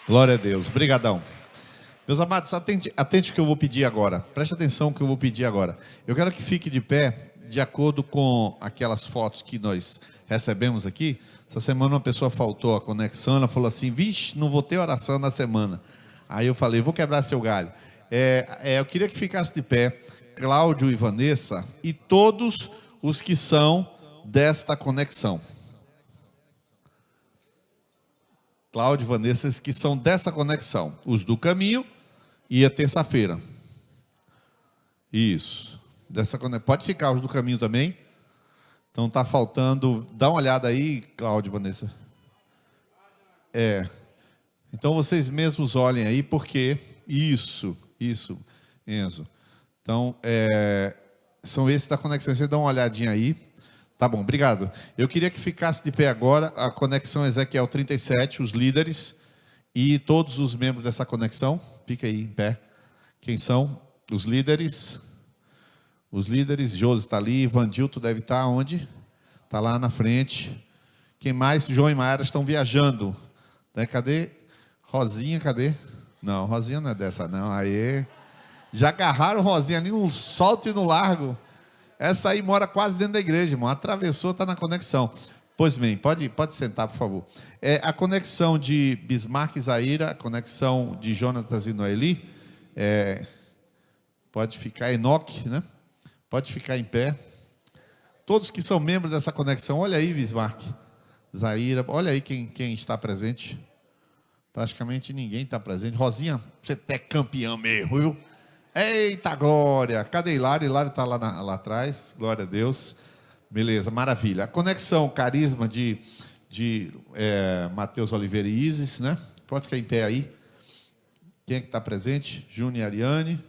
Glória a Deus. Brigadão. Meus amados, atente o que eu vou pedir agora. Preste atenção no que eu vou pedir agora. Eu quero que fique de pé, de acordo com aquelas fotos que nós recebemos aqui. Essa semana uma pessoa faltou a conexão, ela falou assim, vixe, não vou ter oração na semana. Aí eu falei, vou quebrar seu galho. Eu queria que ficasse de pé, Cláudio e Vanessa, e todos os que são desta conexão. Cláudio e Vanessa, que são dessa conexão. Os do caminho e a terça-feira. Isso. Pode ficar os do caminho também. Então está faltando. Dá uma olhada aí, Cláudio e Vanessa. Então vocês mesmos olhem aí, porque. Isso, Enzo. Então, são esses da conexão. Você dá uma olhadinha aí. Tá bom, obrigado. Eu queria que ficasse de pé agora a conexão Ezequiel 37, os líderes e todos os membros dessa conexão. Fica aí em pé. Quem são? Os líderes. Os líderes. Josi está ali. Vandilto deve estar onde? Está lá na frente. Quem mais? João e Mayara estão viajando. Né? Cadê? Rosinha, cadê? Não, Rosinha não é dessa não. Aí. Já agarraram Rosinha ali no solto e no largo. Essa aí mora quase dentro da igreja, irmão. Atravessou, está na conexão. Pois bem, pode sentar, por favor. A conexão de Bismarck e Zaira, a conexão de Jonatas e Noeli. Pode ficar, Enoque, né? Pode ficar em pé. Todos que são membros dessa conexão, olha aí, Bismarck, Zaira, olha aí quem está presente. Praticamente ninguém está presente. Rosinha, você é campeã mesmo, viu? Eita glória, cadê Hilário? Hilário está lá atrás, glória a Deus. Beleza, maravilha. A conexão carisma de Mateus Oliveira e Isis, né? Pode ficar em pé aí. Quem é que está presente? Júnior e Ariane.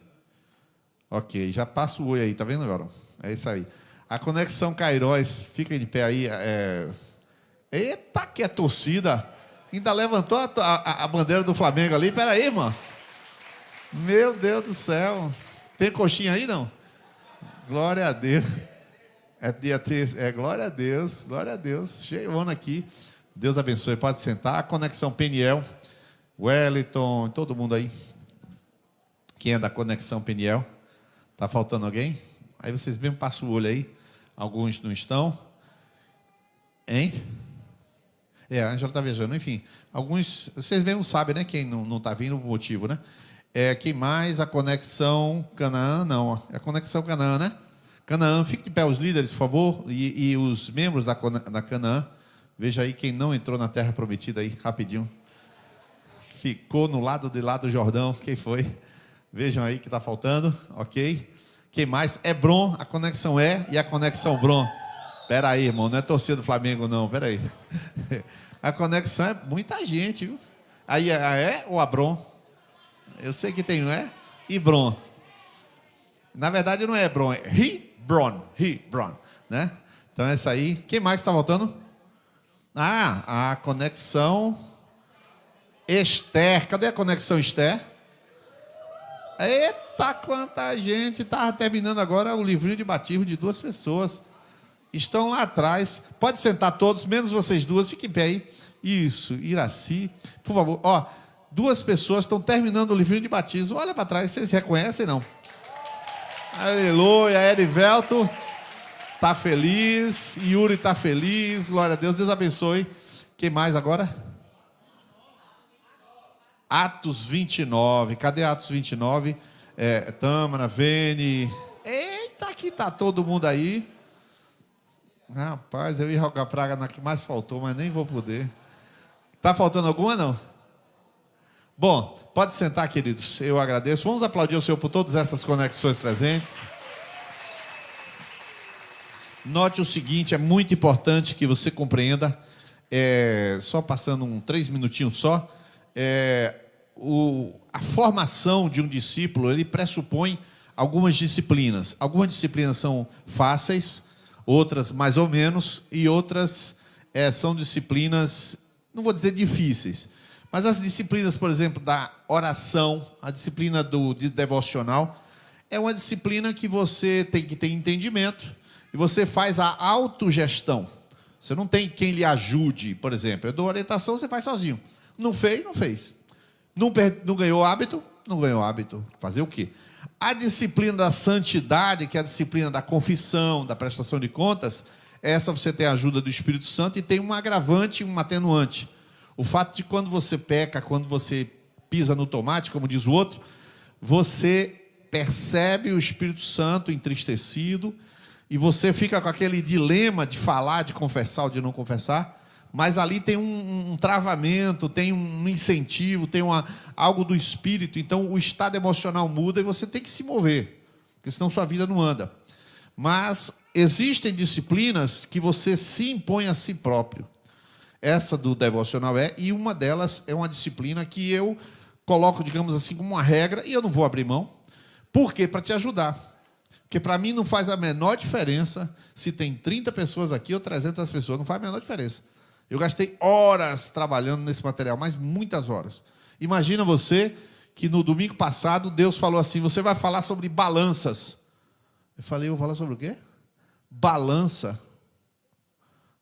Ok, já passa o oi aí, tá vendo agora? É isso aí. A conexão Cairóis, fica de pé aí. Eita, que é torcida. Ainda levantou a bandeira do Flamengo ali. Pera aí, mano. Meu Deus do céu. Tem coxinha aí, não? Glória a Deus. Dia 3. Glória a Deus. Glória a Deus. Cheiona aqui. Deus abençoe. Pode sentar. A conexão Peniel. Wellington. Todo mundo aí. Quem é da conexão Peniel? Tá faltando alguém? Aí vocês mesmo passam o olho aí. Alguns não estão. Hein? A Ângela está viajando. Enfim, alguns... Vocês mesmo sabem, né? Quem não está vindo, o motivo, né? Quem mais? A conexão Canaã, não. É a conexão Canaã, né? Canaã, fique de pé os líderes, por favor, e os membros da Canaã. Veja aí quem não entrou na terra prometida aí, rapidinho. Ficou no lado de lá do Jordão, quem foi? Vejam aí que está faltando, ok? Quem mais? Hebron, a conexão e a conexão Bron. Pera aí, irmão, não é torcida do Flamengo, não, pera aí. A conexão é muita gente, viu? Aí ou a Bron? Eu sei que tem, não é? Hebron. Na verdade não é Hebron, é Hebron, né? Então essa aí. Quem mais está voltando? A conexão Esther. Cadê a conexão Esther? Eita, quanta gente. Estava terminando agora o livrinho de batismo de 2 pessoas. Estão lá atrás. Pode sentar todos, menos vocês duas. Fiquem em pé aí. Isso, Iraci. Por favor, 2 pessoas estão terminando o livrinho de batismo. Olha para trás, vocês reconhecem, não? Aleluia, Erivelto está feliz, Yuri está feliz, glória a Deus, Deus abençoe. Quem mais agora? Atos 29, cadê Atos 29? Tâmara, Vene. Eita, aqui está todo mundo aí. Rapaz, eu ia jogar praga na que mais faltou, mas nem vou poder. Está faltando alguma, não? Bom, pode sentar, queridos, eu agradeço. Vamos aplaudir o Senhor por todas essas conexões presentes. Note o seguinte, é muito importante que você compreenda, só passando 3 minutinhos só, a formação de um discípulo, ele pressupõe algumas disciplinas. Algumas disciplinas são fáceis, outras mais ou menos, e outras são disciplinas, não vou dizer difíceis, mas as disciplinas, por exemplo, da oração, a disciplina de devocional, é uma disciplina que você tem que ter entendimento e você faz a autogestão. Você não tem quem lhe ajude, por exemplo. Eu dou orientação, você faz sozinho. Não fez, não fez. Não ganhou hábito? Não ganhou hábito. Fazer o quê? A disciplina da santidade, que é a disciplina da confissão, da prestação de contas, essa você tem a ajuda do Espírito Santo e tem um agravante e um atenuante. O fato de quando você peca, quando você pisa no tomate, como diz o outro, você percebe o Espírito Santo entristecido e você fica com aquele dilema de falar, de confessar ou de não confessar, mas ali tem um travamento, tem um incentivo, tem algo do Espírito, então o estado emocional muda e você tem que se mover, porque senão sua vida não anda. Mas existem disciplinas que você se impõe a si próprio. Essa do devocional e uma delas é uma disciplina que eu coloco, digamos assim, como uma regra, e eu não vou abrir mão. Por quê? Para te ajudar. Porque para mim não faz a menor diferença se tem 30 pessoas aqui ou 300 pessoas, não faz a menor diferença. Eu gastei horas trabalhando nesse material, mas muitas horas. Imagina você que no domingo passado Deus falou assim, você vai falar sobre balanças. Eu falei, eu vou falar sobre o quê? Balança.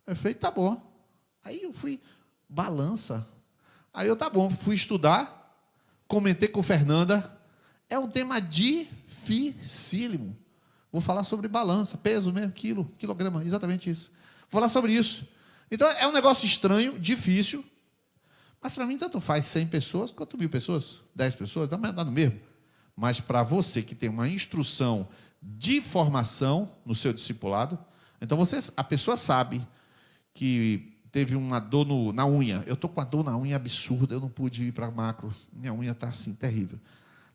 Eu falei, tá bom. Aí eu fui, balança. Aí eu, tá bom, fui estudar, comentei com Fernanda, é um tema dificílimo. Vou falar sobre balança, peso mesmo, quilograma, exatamente isso. Vou falar sobre isso. Então, é um negócio estranho, difícil, mas para mim tanto faz 100 pessoas quanto 1000 pessoas, 10 pessoas, dá no mesmo. Mas para você que tem uma instrução de formação no seu discipulado, então a pessoa sabe que teve uma dor na unha. Eu estou com a dor na unha absurda, eu não pude ir para a macro. Minha unha está assim, terrível.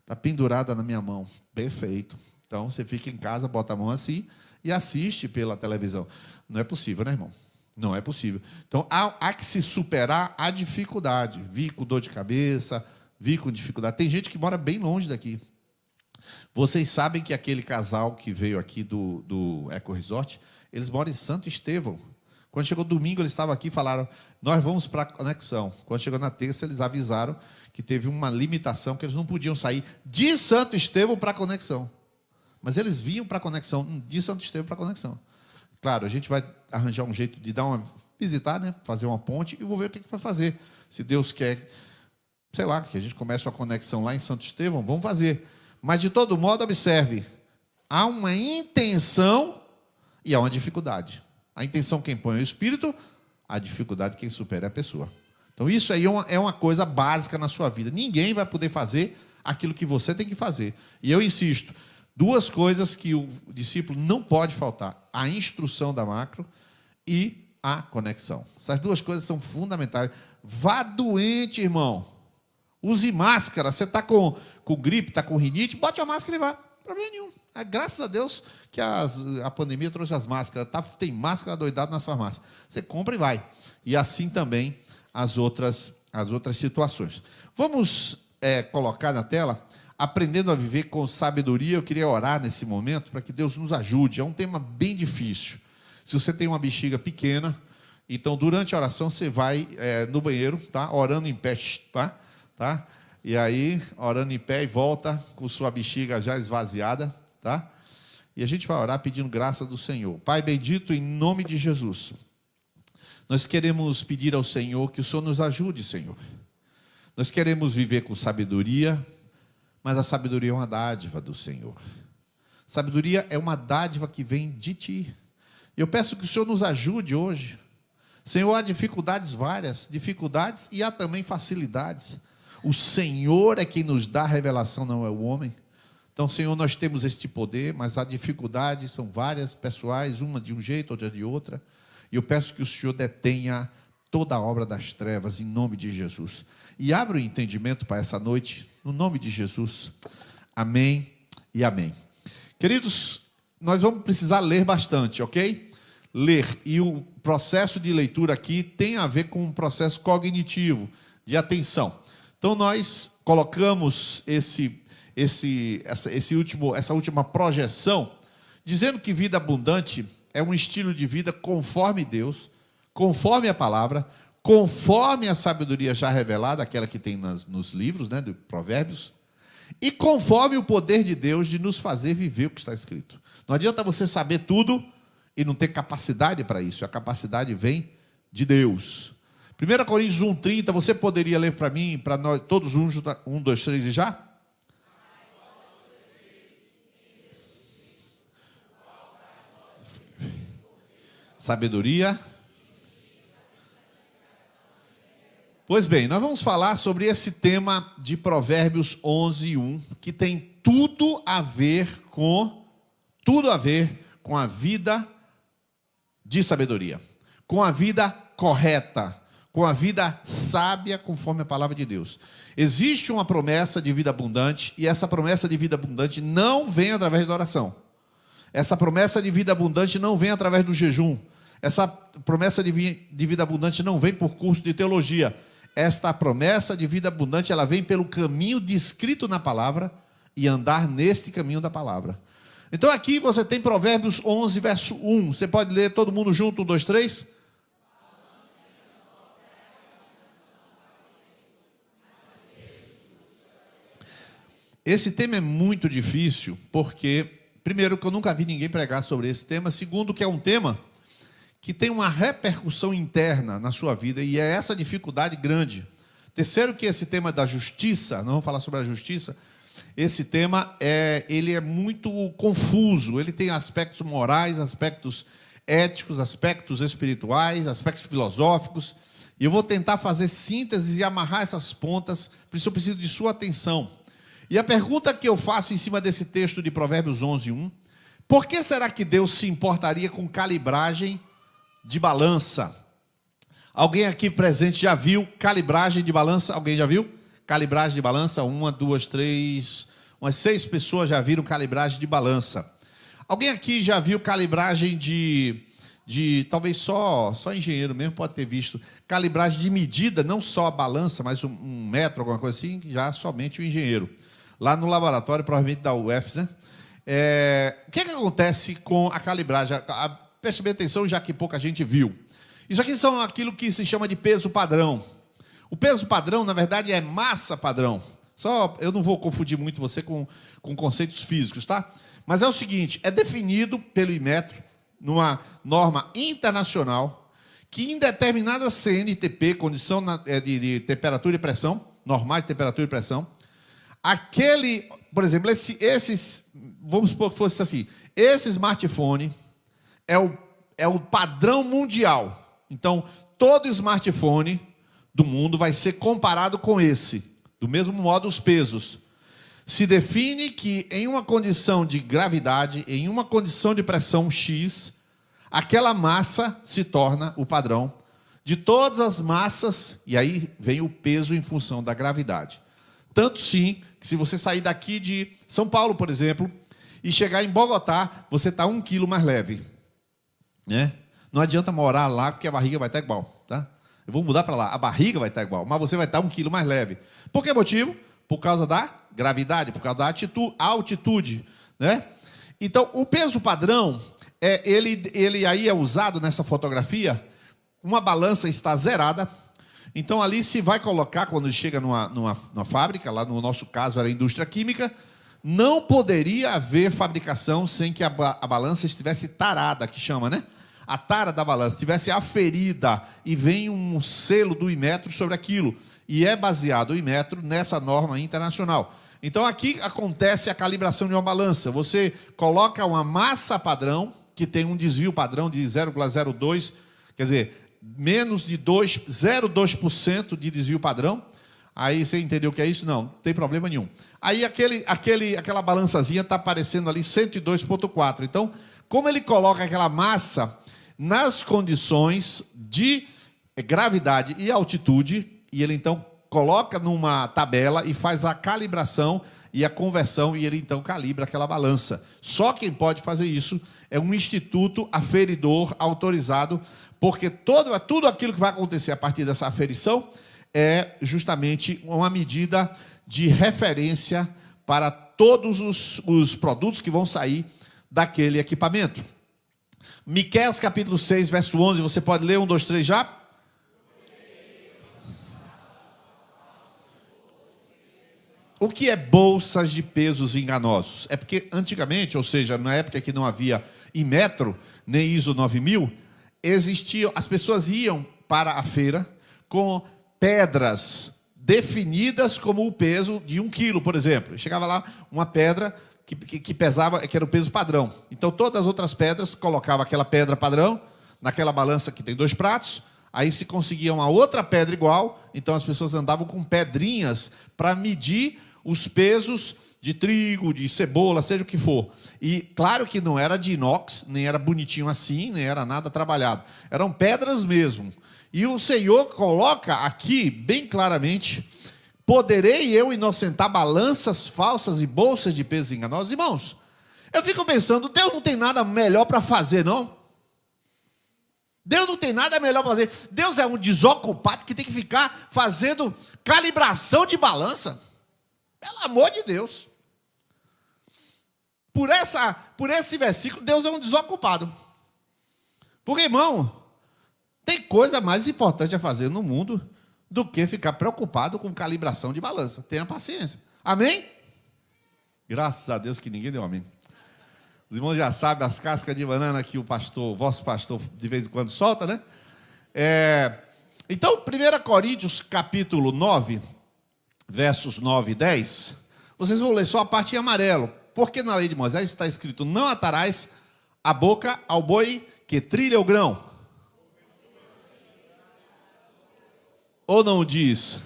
Está pendurada na minha mão. Perfeito. Então, você fica em casa, bota a mão assim e assiste pela televisão. Não é possível, né, irmão? Não é possível. Então, há que se superar a dificuldade. Vi com dor de cabeça, vi com dificuldade. Tem gente que mora bem longe daqui. Vocês sabem que aquele casal que veio aqui do Eco Resort, eles moram em Santo Estevão. Quando chegou domingo, eles estavam aqui e falaram, nós vamos para a conexão. Quando chegou na terça, eles avisaram que teve uma limitação, que eles não podiam sair de Santo Estevão para a conexão. Mas eles vinham para a conexão, de Santo Estevão para a conexão. Claro, a gente vai arranjar um jeito de visitar, né? Fazer uma ponte e vou ver o que vai fazer. Se Deus quer, sei lá, que a gente comece uma conexão lá em Santo Estevão, vamos fazer. Mas, de todo modo, observe, há uma intenção e há uma dificuldade. A intenção quem põe é o Espírito, a dificuldade quem supera é a pessoa. Então, isso aí é uma coisa básica na sua vida. Ninguém vai poder fazer aquilo que você tem que fazer. E eu insisto, 2 coisas que o discípulo não pode faltar: a instrução da macro e a conexão. Essas 2 coisas são fundamentais. Vá doente, irmão. Use máscara. Você está com gripe, está com rinite, bote a máscara e vá. Problema nenhum. Graças a Deus que a pandemia trouxe as máscaras. Tem máscara doidada nas farmácias. Você compra e vai. E assim também as outras situações. Vamos colocar na tela, aprendendo a viver com sabedoria. Eu queria orar nesse momento para que Deus nos ajude. É um tema bem difícil. Se você tem uma bexiga pequena, então durante a oração você vai no banheiro, tá? Orando em pé, tá? E aí, orando em pé e volta com sua bexiga já esvaziada, tá? E a gente vai orar pedindo graça do Senhor. Pai bendito, em nome de Jesus, nós queremos pedir ao Senhor que o Senhor nos ajude, Senhor. Nós queremos viver com sabedoria, mas a sabedoria é uma dádiva do Senhor. Sabedoria é uma dádiva que vem de Ti. Eu peço que o Senhor nos ajude hoje. Senhor, há dificuldades várias, dificuldades e há também facilidades. O Senhor é quem nos dá a revelação, não é o homem. Então, Senhor, nós temos este poder, mas as dificuldades são várias, pessoais, uma de um jeito, outra de outra. E eu peço que o Senhor detenha toda a obra das trevas, em nome de Jesus. E abra o entendimento para essa noite, no nome de Jesus. Amém e amém. Queridos, nós vamos precisar ler bastante, ok? Ler. E o processo de leitura aqui tem a ver com um processo cognitivo, de atenção. Então, nós colocamos essa última projeção, dizendo que vida abundante é um estilo de vida conforme Deus, conforme a palavra, conforme a sabedoria já revelada, aquela que tem nos livros, né, de Provérbios, e conforme o poder de Deus de nos fazer viver o que está escrito. Não adianta você saber tudo e não ter capacidade para isso. A capacidade vem de Deus. 1 Coríntios 1,30, você poderia ler para mim, para nós, todos juntos, 1, 2, 3 e já? Sabedoria. Pois bem, nós vamos falar sobre esse tema de Provérbios 11:1, que tem tudo a ver com a vida de sabedoria, com a vida correta, com a vida sábia, conforme a palavra de Deus. Existe uma promessa de vida abundante, e essa promessa de vida abundante não vem através da oração. Essa promessa de vida abundante não vem através do jejum. Essa promessa de vida abundante não vem por curso de teologia. Esta promessa de vida abundante, ela vem pelo caminho descrito na palavra e andar neste caminho da palavra. Então aqui você tem Provérbios 11, verso 1. Você pode ler todo mundo junto, 1, 2, 3? Esse tema é muito difícil, porque, primeiro, que eu nunca vi ninguém pregar sobre esse tema. Segundo, que é um tema que tem uma repercussão interna na sua vida, e é essa dificuldade grande. Terceiro, que esse tema da justiça, não vamos falar sobre a justiça, esse tema ele é muito confuso, ele tem aspectos morais, aspectos éticos, aspectos espirituais, aspectos filosóficos, e eu vou tentar fazer síntese e amarrar essas pontas, por isso eu preciso de sua atenção. E a pergunta que eu faço em cima desse texto de Provérbios 11:1, por que será que Deus se importaria com calibragem de balança? Alguém aqui presente já viu calibragem de balança? Alguém já viu? Calibragem de balança, 1, 2, 3, umas 6 pessoas já viram calibragem de balança. Alguém aqui já viu calibragem de talvez só engenheiro mesmo pode ter visto, calibragem de medida, não só a balança, mas um metro, alguma coisa assim, já somente o engenheiro. Lá no laboratório, provavelmente da UFS, né? O que acontece com a calibragem? Preste bem atenção, já que pouca gente viu. Isso aqui são aquilo que se chama de peso padrão. O peso padrão, na verdade, é massa padrão. Eu não vou confundir muito você com conceitos físicos, tá? Mas é o seguinte, é definido pelo Inmetro, numa norma internacional, que em determinada CNTP, condição de temperatura e pressão, normal de temperatura e pressão, por exemplo, vamos supor que fosse assim, esse smartphone é o padrão mundial. Então, todo smartphone do mundo vai ser comparado com esse. Do mesmo modo, os pesos. Se define que em uma condição de gravidade, em uma condição de pressão X, aquela massa se torna o padrão de todas as massas, e aí vem o peso em função da gravidade. Tanto sim, que se você sair daqui de São Paulo, por exemplo, e chegar em Bogotá, você está 1 quilo mais leve. Né? Não adianta morar lá, porque a barriga vai estar igual. Tá? Eu vou mudar para lá, a barriga vai estar igual, mas você vai estar 1 quilo mais leve. Por que motivo? Por causa da gravidade, por causa da altitude. Né? Então, o peso padrão, ele aí é usado nessa fotografia, uma balança está zerada. Então, ali se vai colocar, quando chega numa fábrica, lá no nosso caso era a indústria química, não poderia haver fabricação sem que a balança estivesse tarada, que chama, né? A tara da balança estivesse aferida e vem um selo do Inmetro sobre aquilo. E é baseado o Inmetro nessa norma internacional. Então, aqui acontece a calibração de uma balança. Você coloca uma massa padrão, que tem um desvio padrão de 0,02, quer dizer, menos de 0,2% de desvio padrão. Aí você entendeu o que é isso? Não tem problema nenhum. Aí aquela balançazinha está aparecendo ali 102,4. Então, como ele coloca aquela massa nas condições de gravidade e altitude, e ele então coloca numa tabela e faz a calibração e a conversão, e ele então calibra aquela balança. Só quem pode fazer isso é um instituto aferidor autorizado, porque tudo aquilo que vai acontecer a partir dessa aferição é justamente uma medida de referência para todos os produtos que vão sair daquele equipamento. Miqueias capítulo 6, verso 11, você pode ler 1, 2, 3 já? O que é bolsas de pesos enganosos? É porque antigamente, ou seja, na época que não havia Inmetro, nem ISO 9000, as pessoas iam para a feira, com pedras definidas como o peso de 1 quilo, por exemplo. Chegava lá uma pedra que pesava, que era o peso padrão. Então, todas as outras pedras, colocava aquela pedra padrão naquela balança que tem 2 pratos, aí se conseguia uma outra pedra igual, então as pessoas andavam com pedrinhas para medir os pesos de trigo, de cebola, seja o que for. E claro que não era de inox, nem era bonitinho assim, nem era nada trabalhado. Eram pedras mesmo. E o Senhor coloca aqui, bem claramente, poderei eu inocentar balanças falsas e bolsas de pesos enganosos? Irmãos, eu fico pensando, Deus não tem nada melhor para fazer, não? Deus não tem nada melhor para fazer. Deus é um desocupado que tem que ficar fazendo calibração de balança. Pelo amor de Deus. Por esse versículo, Deus é um desocupado. Porque, irmão, tem coisa mais importante a fazer no mundo do que ficar preocupado com calibração de balança. Tenha paciência. Amém? Graças a Deus que ninguém deu amém. Os irmãos já sabem as cascas de banana que o vosso pastor, de vez em quando solta, né? Então, 1 Coríntios, capítulo 9, versos 9 e 10, vocês vão ler só a parte em amarelo, porque na lei de Moisés está escrito: não atarás a boca ao boi que trilha o grão. Ou não diz?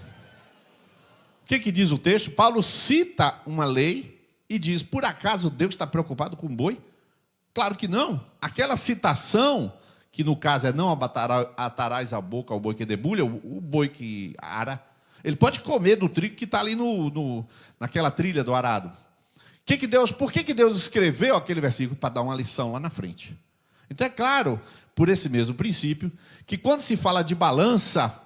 O que diz o texto? Paulo cita uma lei e diz: por acaso Deus está preocupado com o boi? Claro que não. Aquela citação, que no caso é não atarás a boca ao boi que debulha, o boi que ara, ele pode comer do trigo que está ali naquela trilha do arado. Por que Deus escreveu aquele versículo? Para dar uma lição lá na frente. Então é claro, por esse mesmo princípio, que quando se fala de balança,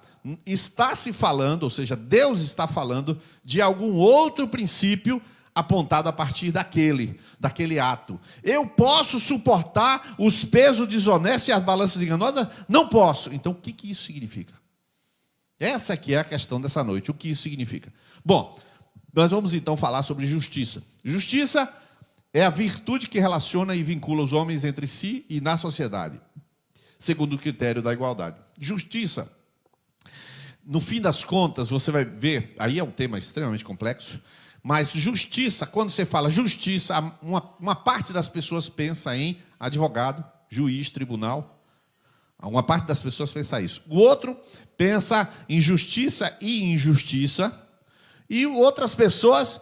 está se falando, ou seja, Deus está falando de algum outro princípio apontado a partir daquele ato. Eu posso suportar os pesos desonestos e as balanças enganosas? Não posso. Então, o que isso significa? Essa aqui é a questão dessa noite. O que isso significa? Bom, nós vamos então falar sobre justiça. Justiça é a virtude que relaciona e vincula os homens entre si e na sociedade, segundo o critério da igualdade. Justiça, no fim das contas, você vai ver, aí é um tema extremamente complexo, mas justiça, quando você fala justiça, uma parte das pessoas pensa em advogado, juiz, tribunal. Uma parte das pessoas pensa isso. O outro pensa em justiça e injustiça. E outras pessoas,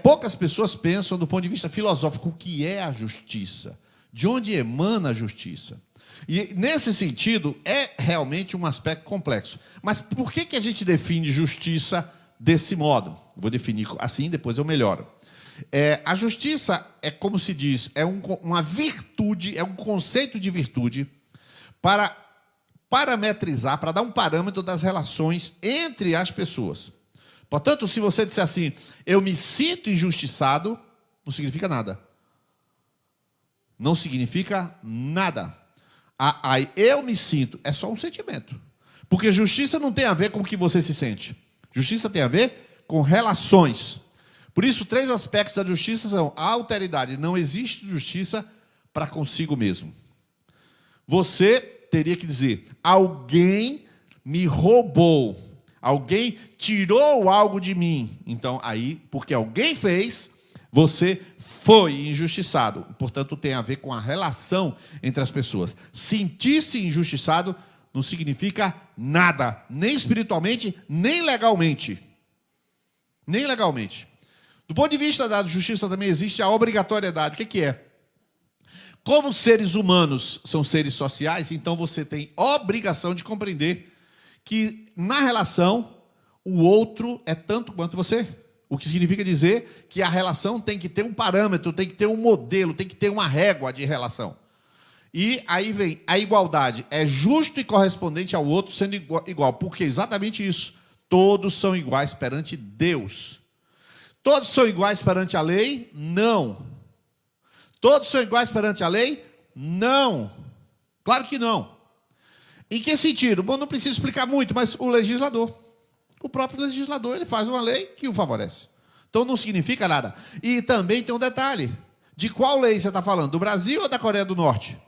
poucas pessoas pensam do ponto de vista filosófico o que é a justiça, de onde emana a justiça. E nesse sentido é realmente um aspecto complexo. Mas por que a gente define justiça desse modo? Vou definir assim, depois eu melhoro. A justiça é, como se diz, uma virtude, é um conceito de virtude para parametrizar, para dar um parâmetro das relações entre as pessoas. Portanto, se você disser assim, eu me sinto injustiçado, não significa nada. Não significa nada. Eu me sinto, é só um sentimento. Porque justiça não tem a ver com o que você se sente. Justiça tem a ver com relações. Por isso, 3 aspectos da justiça são a alteridade. Não existe justiça para consigo mesmo. Você teria que dizer, alguém me roubou, alguém tirou algo de mim. Então, aí, porque alguém fez, você foi injustiçado. Portanto, tem a ver com a relação entre as pessoas. Sentir-se injustiçado não significa nada, nem espiritualmente, nem legalmente. Nem legalmente. Do ponto de vista da justiça também existe a obrigatoriedade. O que é? Como seres humanos são seres sociais, então você tem obrigação de compreender que na relação o outro é tanto quanto você. O que significa dizer que a relação tem que ter um parâmetro, tem que ter um modelo, tem que ter uma régua de relação. E aí vem a igualdade. É justo e correspondente ao outro sendo igual. Porque exatamente isso. Todos são iguais perante Deus. Todos são iguais perante a lei? Não. Todos são iguais perante a lei? Não. Claro que não. Em que sentido? Bom, não preciso explicar muito, mas o legislador. O próprio legislador, ele faz uma lei que o favorece. Então não significa nada. E também tem um detalhe. De qual lei você está falando? Do Brasil ou da Coreia do Norte?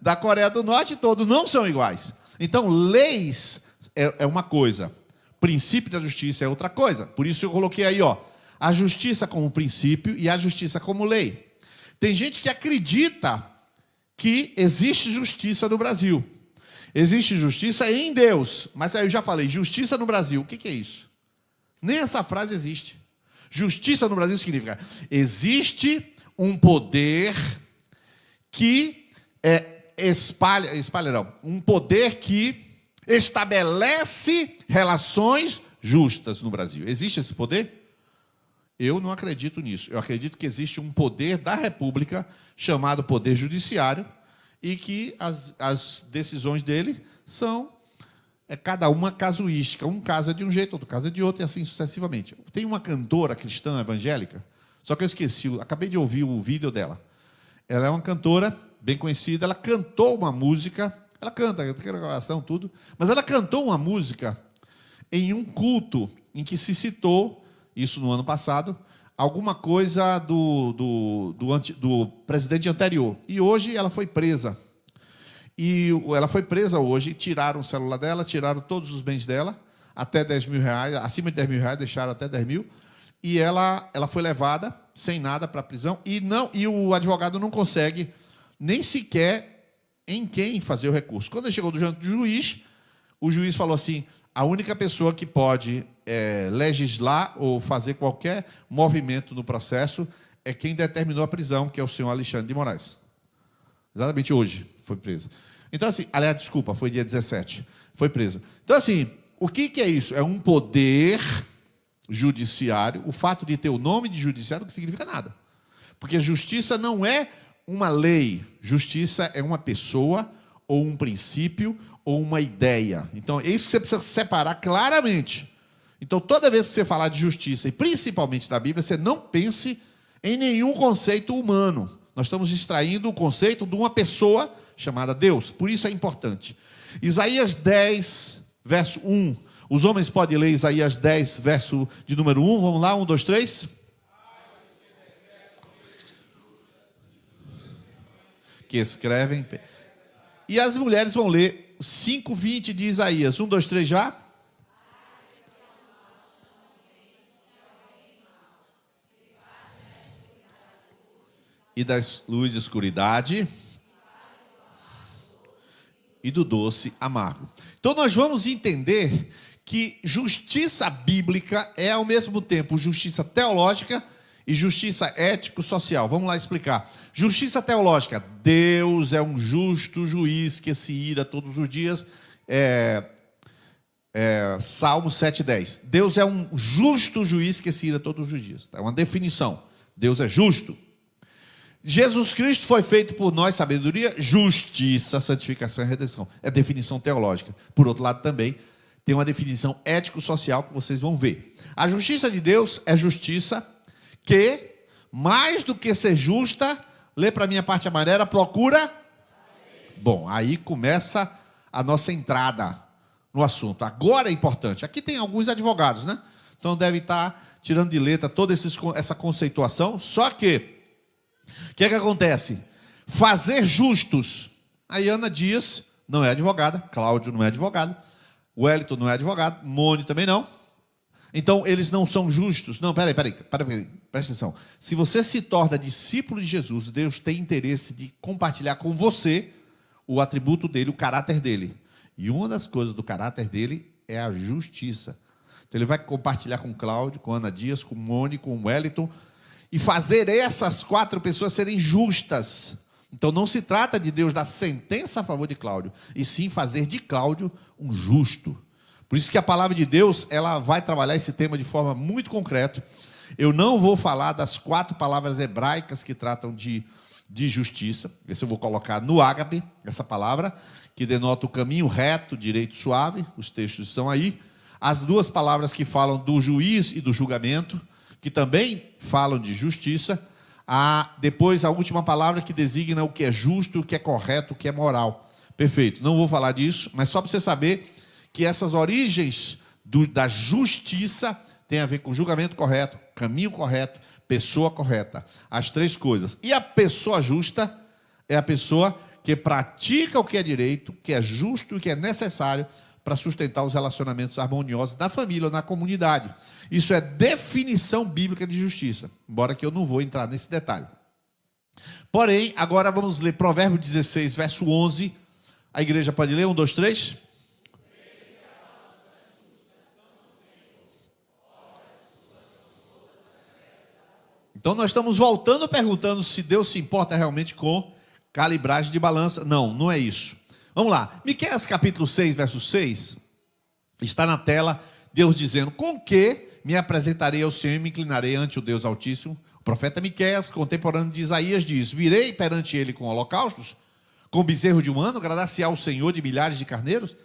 Da Coreia do Norte todos não são iguais. Então leis é uma coisa. Princípio da justiça é outra coisa. Por isso eu coloquei aí, ó, a justiça como princípio e a justiça como lei. Tem gente que acredita que existe justiça no Brasil. Existe justiça em Deus. Mas aí eu já falei, justiça no Brasil, o que é isso? Nem essa frase existe. Justiça no Brasil significa, existe um poder que um poder que estabelece relações justas no Brasil. Existe esse poder? Eu não acredito nisso. Eu acredito que existe um poder da República chamado Poder Judiciário e que as decisões dele são cada uma casuística. Um casa de um jeito, outro casa de outro, e assim sucessivamente. Tem uma cantora cristã evangélica, só que eu esqueci, acabei de ouvir o vídeo dela. Ela é uma cantora bem conhecida, ela cantou uma música, ela canta, tem gravação, tudo, mas ela cantou uma música em um culto em que se citou, isso no ano passado, alguma coisa do presidente anterior. E hoje ela foi presa. E ela foi presa hoje, tiraram o celular dela, tiraram todos os bens dela, até 10 mil reais, acima de 10 mil reais, deixaram até 10 mil, e ela foi levada sem nada para a prisão, e o advogado não consegue nem sequer em quem fazer o recurso. Quando ele chegou diante do juiz, o juiz falou assim, a única pessoa que pode legislar ou fazer qualquer movimento no processo é quem determinou a prisão, que é o senhor Alexandre de Moraes. Exatamente hoje foi presa. Então, assim, aliás, desculpa, foi dia 17, foi presa. Então, assim, o que é isso? É um poder judiciário. O fato de ter o nome de judiciário não significa nada. Porque justiça não é uma lei. Justiça é uma pessoa, ou um princípio, ou uma ideia. Então, é isso que você precisa separar claramente. Então, toda vez que você falar de justiça, e principalmente da Bíblia, você não pense em nenhum conceito humano. Nós estamos extraindo o conceito de uma pessoa chamada Deus. Por isso é importante. Isaías 10, verso 1. Os homens podem ler Isaías 10, verso de número 1. Vamos lá, 1, 2, 3. Que escrevem. E as mulheres vão ler 5, 20 de Isaías. 1, 2, 3 já. E das luz e escuridade, e do doce amargo. Então nós vamos entender que justiça bíblica é ao mesmo tempo justiça teológica e justiça ético-social. Vamos lá explicar. Justiça teológica, Deus é um justo juiz que se ira todos os dias. Salmo 7,10. Deus é um justo juiz que se ira todos os dias. É uma definição. Deus é justo. Jesus Cristo foi feito por nós, sabedoria, justiça, santificação e redenção. É definição teológica. Por outro lado, também tem uma definição ético-social que vocês vão ver. A justiça de Deus é justiça que, mais do que ser justa, lê para a minha parte amarela, procura. Bom, aí começa a nossa entrada no assunto. Agora é importante. Aqui tem alguns advogados, né? Então deve estar tirando de letra toda essa conceituação, só que o que acontece? Fazer justos. A Ana Dias não é advogada, Cláudio não é advogado, Wellington não é advogado, Mônio também não. Então, eles não são justos. Não, peraí, presta atenção. Se você se torna discípulo de Jesus, Deus tem interesse de compartilhar com você o atributo dele, o caráter dele. E uma das coisas do caráter dele é a justiça. Então, ele vai compartilhar com Cláudio, com Ana Dias, com Mônio, com Wellington, e fazer essas 4 pessoas serem justas. Então não se trata de Deus dar sentença a favor de Cláudio, e sim fazer de Cláudio um justo. Por isso que a palavra de Deus, ela vai trabalhar esse tema de forma muito concreta. Eu não vou falar das 4 palavras hebraicas que tratam de justiça. Esse eu vou colocar no ágape, essa palavra, que denota o caminho reto, direito suave. Os textos estão aí. As 2 palavras que falam do juiz e do julgamento, que também falam de justiça. Depois, a última palavra que designa o que é justo, o que é correto, o que é moral. Perfeito, não vou falar disso, mas só para você saber que essas origens da justiça têm a ver com julgamento correto, caminho correto, pessoa correta. As 3 coisas. E a pessoa justa é a pessoa que pratica o que é direito, o que é justo e o que é necessário para sustentar os relacionamentos harmoniosos na família ou na comunidade. Isso é definição bíblica de justiça, embora que eu não vou entrar nesse detalhe. Porém, agora vamos ler Provérbios 16, verso 11. A igreja pode ler? 1, 2, 3. Então nós estamos voltando perguntando se Deus se importa realmente com calibragem de balança. Não, não é isso. Vamos lá. Miqueias capítulo 6, verso 6. Está na tela, Deus dizendo: com que me apresentarei ao Senhor e me inclinarei ante o Deus Altíssimo? O profeta Miqueias, contemporâneo de Isaías, diz: virei perante ele com holocaustos, com bezerro de um ano, agradar-se-á ao Senhor de milhares de carneiros?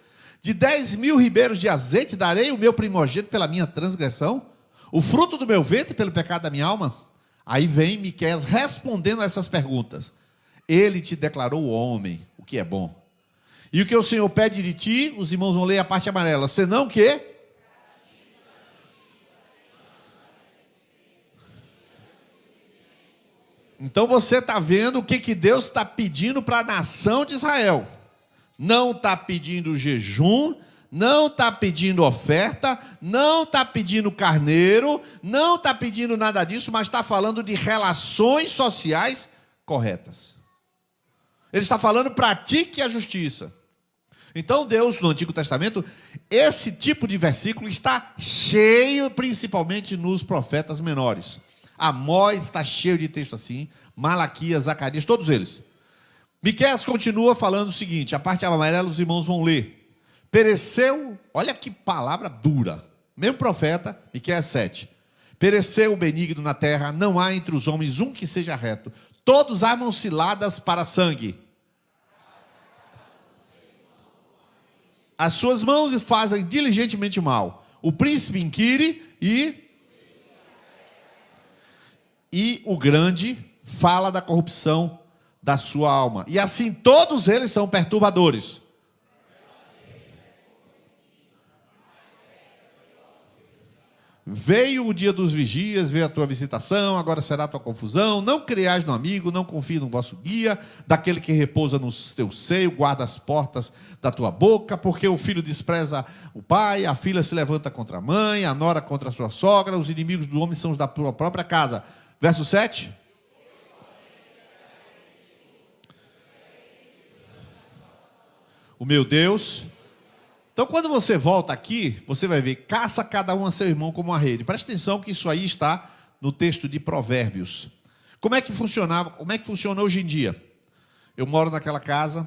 De 10.000 ribeiros de azeite darei o meu primogênito pela minha transgressão, o fruto do meu ventre pelo pecado da minha alma? Aí vem Miqueias respondendo a essas perguntas. Ele te declarou homem, o que é bom. E o que o Senhor pede de ti, os irmãos vão ler a parte amarela, senão que? Então você está vendo o que Deus está pedindo para a nação de Israel. Não está pedindo jejum, não está pedindo oferta, não está pedindo carneiro, não está pedindo nada disso, mas está falando de relações sociais corretas. Ele está falando: pratique a justiça. Então Deus, no Antigo Testamento, esse tipo de versículo está cheio, principalmente nos profetas menores. Amós está cheio de texto assim, Malaquias, Zacarias, todos eles. Miqueias continua falando o seguinte, a parte amarela os irmãos vão ler. Pereceu, olha que palavra dura, mesmo profeta, Miqueias 7. Pereceu o benigno na terra, não há entre os homens um que seja reto. Todos armam ciladas para sangue. As suas mãos fazem diligentemente mal. O príncipe inquire e o grande fala da corrupção da sua alma. E assim todos eles são perturbadores. Veio o dia dos vigias, veio a tua visitação, agora será a tua confusão. Não creiais no amigo, não confie no vosso guia, daquele que repousa no teu seio, guarda as portas da tua boca, porque o filho despreza o pai, a filha se levanta contra a mãe, a nora contra a sua sogra, os inimigos do homem são os da tua própria casa. Verso 7. O meu Deus. Então, quando você volta aqui, você vai ver: caça cada um a seu irmão como uma rede. Preste atenção que isso aí está no texto de Provérbios. Como é que funcionava? Como é que funciona hoje em dia? Eu moro naquela casa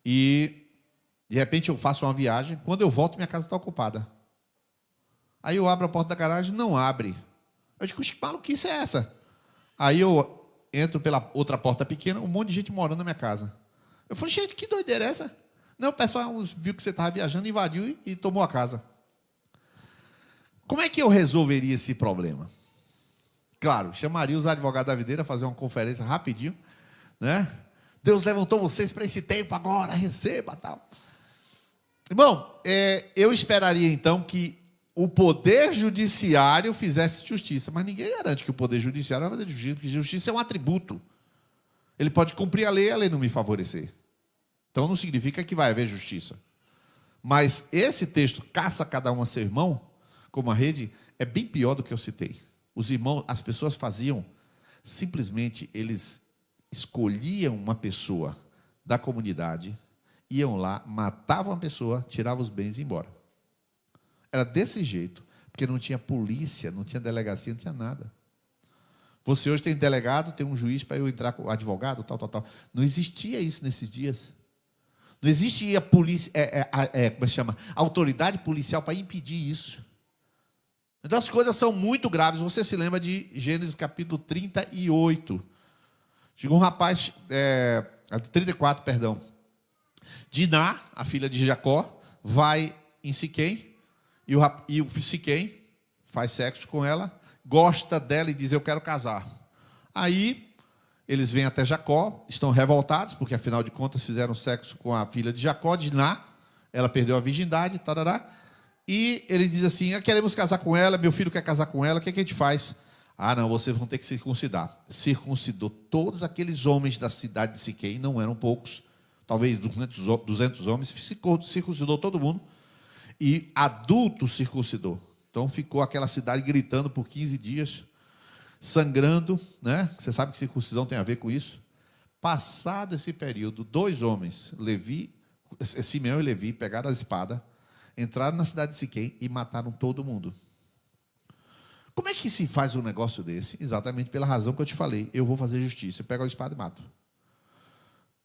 e, de repente, eu faço uma viagem. Quando eu volto, minha casa está ocupada. Aí eu abro a porta da garagem, não abre. Eu digo: que maluquice é essa? Aí eu entro pela outra porta pequena, um monte de gente morando na minha casa. Eu falei: gente, que doideira é essa? Não, o pessoal viu que você estava viajando, invadiu e tomou a casa. Como é que eu resolveria esse problema? Claro, chamaria os advogados da videira, fazer uma conferência rapidinho, né? Deus levantou vocês para esse tempo agora, receba, tal. Irmão, eu esperaria então que o poder judiciário fizesse justiça, mas ninguém garante que o poder judiciário vai fazer justiça, porque justiça é um atributo. Ele pode cumprir a lei não me favorecer. Então não significa que vai haver justiça. Mas esse texto, caça cada um a seu irmão, como a rede, é bem pior do que eu citei. Os irmãos, as pessoas faziam, simplesmente eles escolhiam uma pessoa da comunidade, iam lá, matavam a pessoa, tiravam os bens e iam embora. Era desse jeito, porque não tinha polícia, não tinha delegacia, não tinha nada. Você hoje tem delegado, tem um juiz para eu entrar com advogado, tal. Não existia isso nesses dias. Não existia polícia, como se chama? Autoridade policial para impedir isso. Então as coisas são muito graves. Você se lembra de Gênesis capítulo 38. Chegou um rapaz, 34, perdão. Diná, a filha de Jacó, vai em Siquém, e o Siquém faz sexo com ela, gosta dela e diz: eu quero casar. Aí eles vêm até Jacó, estão revoltados, porque afinal de contas fizeram sexo com a filha de Jacó, Diná, ela perdeu a virgindade, tarará, e ele diz assim: queremos casar com ela, meu filho quer casar com ela, o que a gente faz? Não, vocês vão ter que circuncidar. Circuncidou todos aqueles homens da cidade de Siquém, não eram poucos, talvez 200 homens, circuncidou todo mundo, e adulto circuncidou. Então ficou aquela cidade gritando por 15 dias, sangrando, né? Você sabe que circuncisão tem a ver com isso. Passado esse período, 2 homens, Simeão e Levi, pegaram a espada, entraram na cidade de Siquém e mataram todo mundo. Como é que se faz um negócio desse? Exatamente pela razão que eu te falei. Eu vou fazer justiça. Eu pego a espada e mato.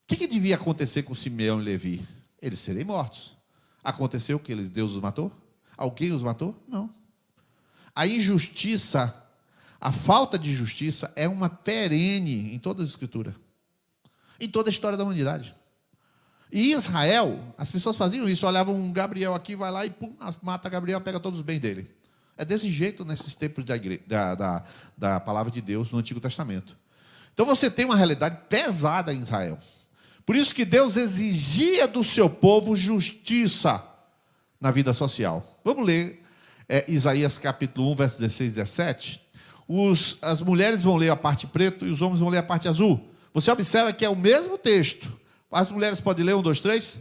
O que devia acontecer com Simeão e Levi? Eles serem mortos. Aconteceu o que? Deus os matou? Alguém os matou? Não. A injustiça, a falta de justiça é uma perene em toda a Escritura. Em toda a história da humanidade. E em Israel, as pessoas faziam isso. Olhavam um Gabriel aqui, vai lá e pum, mata Gabriel, pega todos os bens dele. É desse jeito nesses tempos da palavra de Deus no Antigo Testamento. Então você tem uma realidade pesada em Israel. Por isso que Deus exigia do seu povo justiça na vida social. Vamos ler Isaías capítulo 1, versos 16 e 17. As mulheres vão ler a parte preta e os homens vão ler a parte azul. Você observa que é o mesmo texto. As mulheres podem ler 1, 2, 3?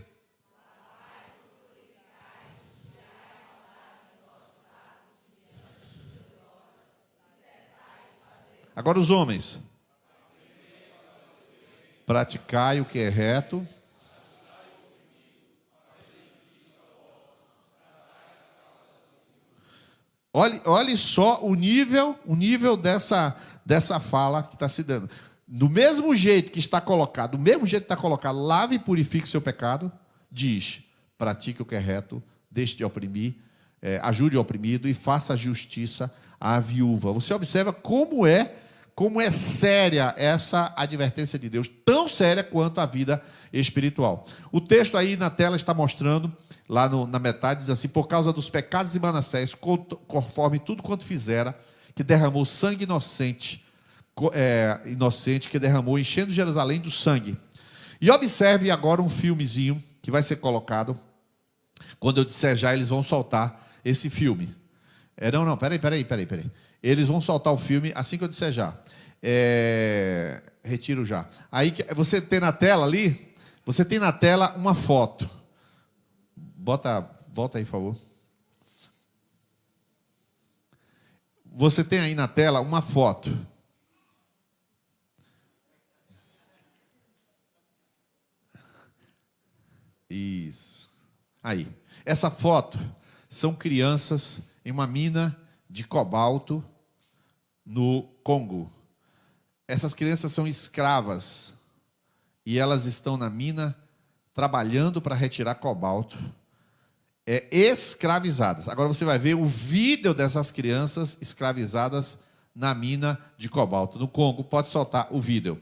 Agora os homens. Praticai o que é reto. Olhe só o nível dessa fala que está se dando. Do mesmo jeito que está colocado, lave e purifique o seu pecado, diz, pratique o que é reto, deixe de oprimir, ajude o oprimido e faça justiça à viúva. Você observa como é séria essa advertência de Deus, tão séria quanto a vida espiritual. O texto aí na tela está mostrando, lá na metade, diz assim, por causa dos pecados de Manassés, conforme tudo quanto fizera, que derramou sangue inocente que derramou, enchendo Jerusalém do sangue. E observe agora um filmezinho que vai ser colocado, quando eu disser já, eles vão soltar esse filme. Peraí. Eles vão soltar o filme assim que eu disser já. Retiro já. Aí você tem na tela ali, uma foto. Volta aí, por favor. Você tem aí na tela uma foto. Isso. Aí. Essa foto são crianças em uma mina de cobalto no Congo. Essas crianças são escravas e elas estão na mina trabalhando para retirar cobalto, escravizadas. Agora você vai ver o vídeo dessas crianças escravizadas na mina de cobalto no Congo. Pode soltar o vídeo.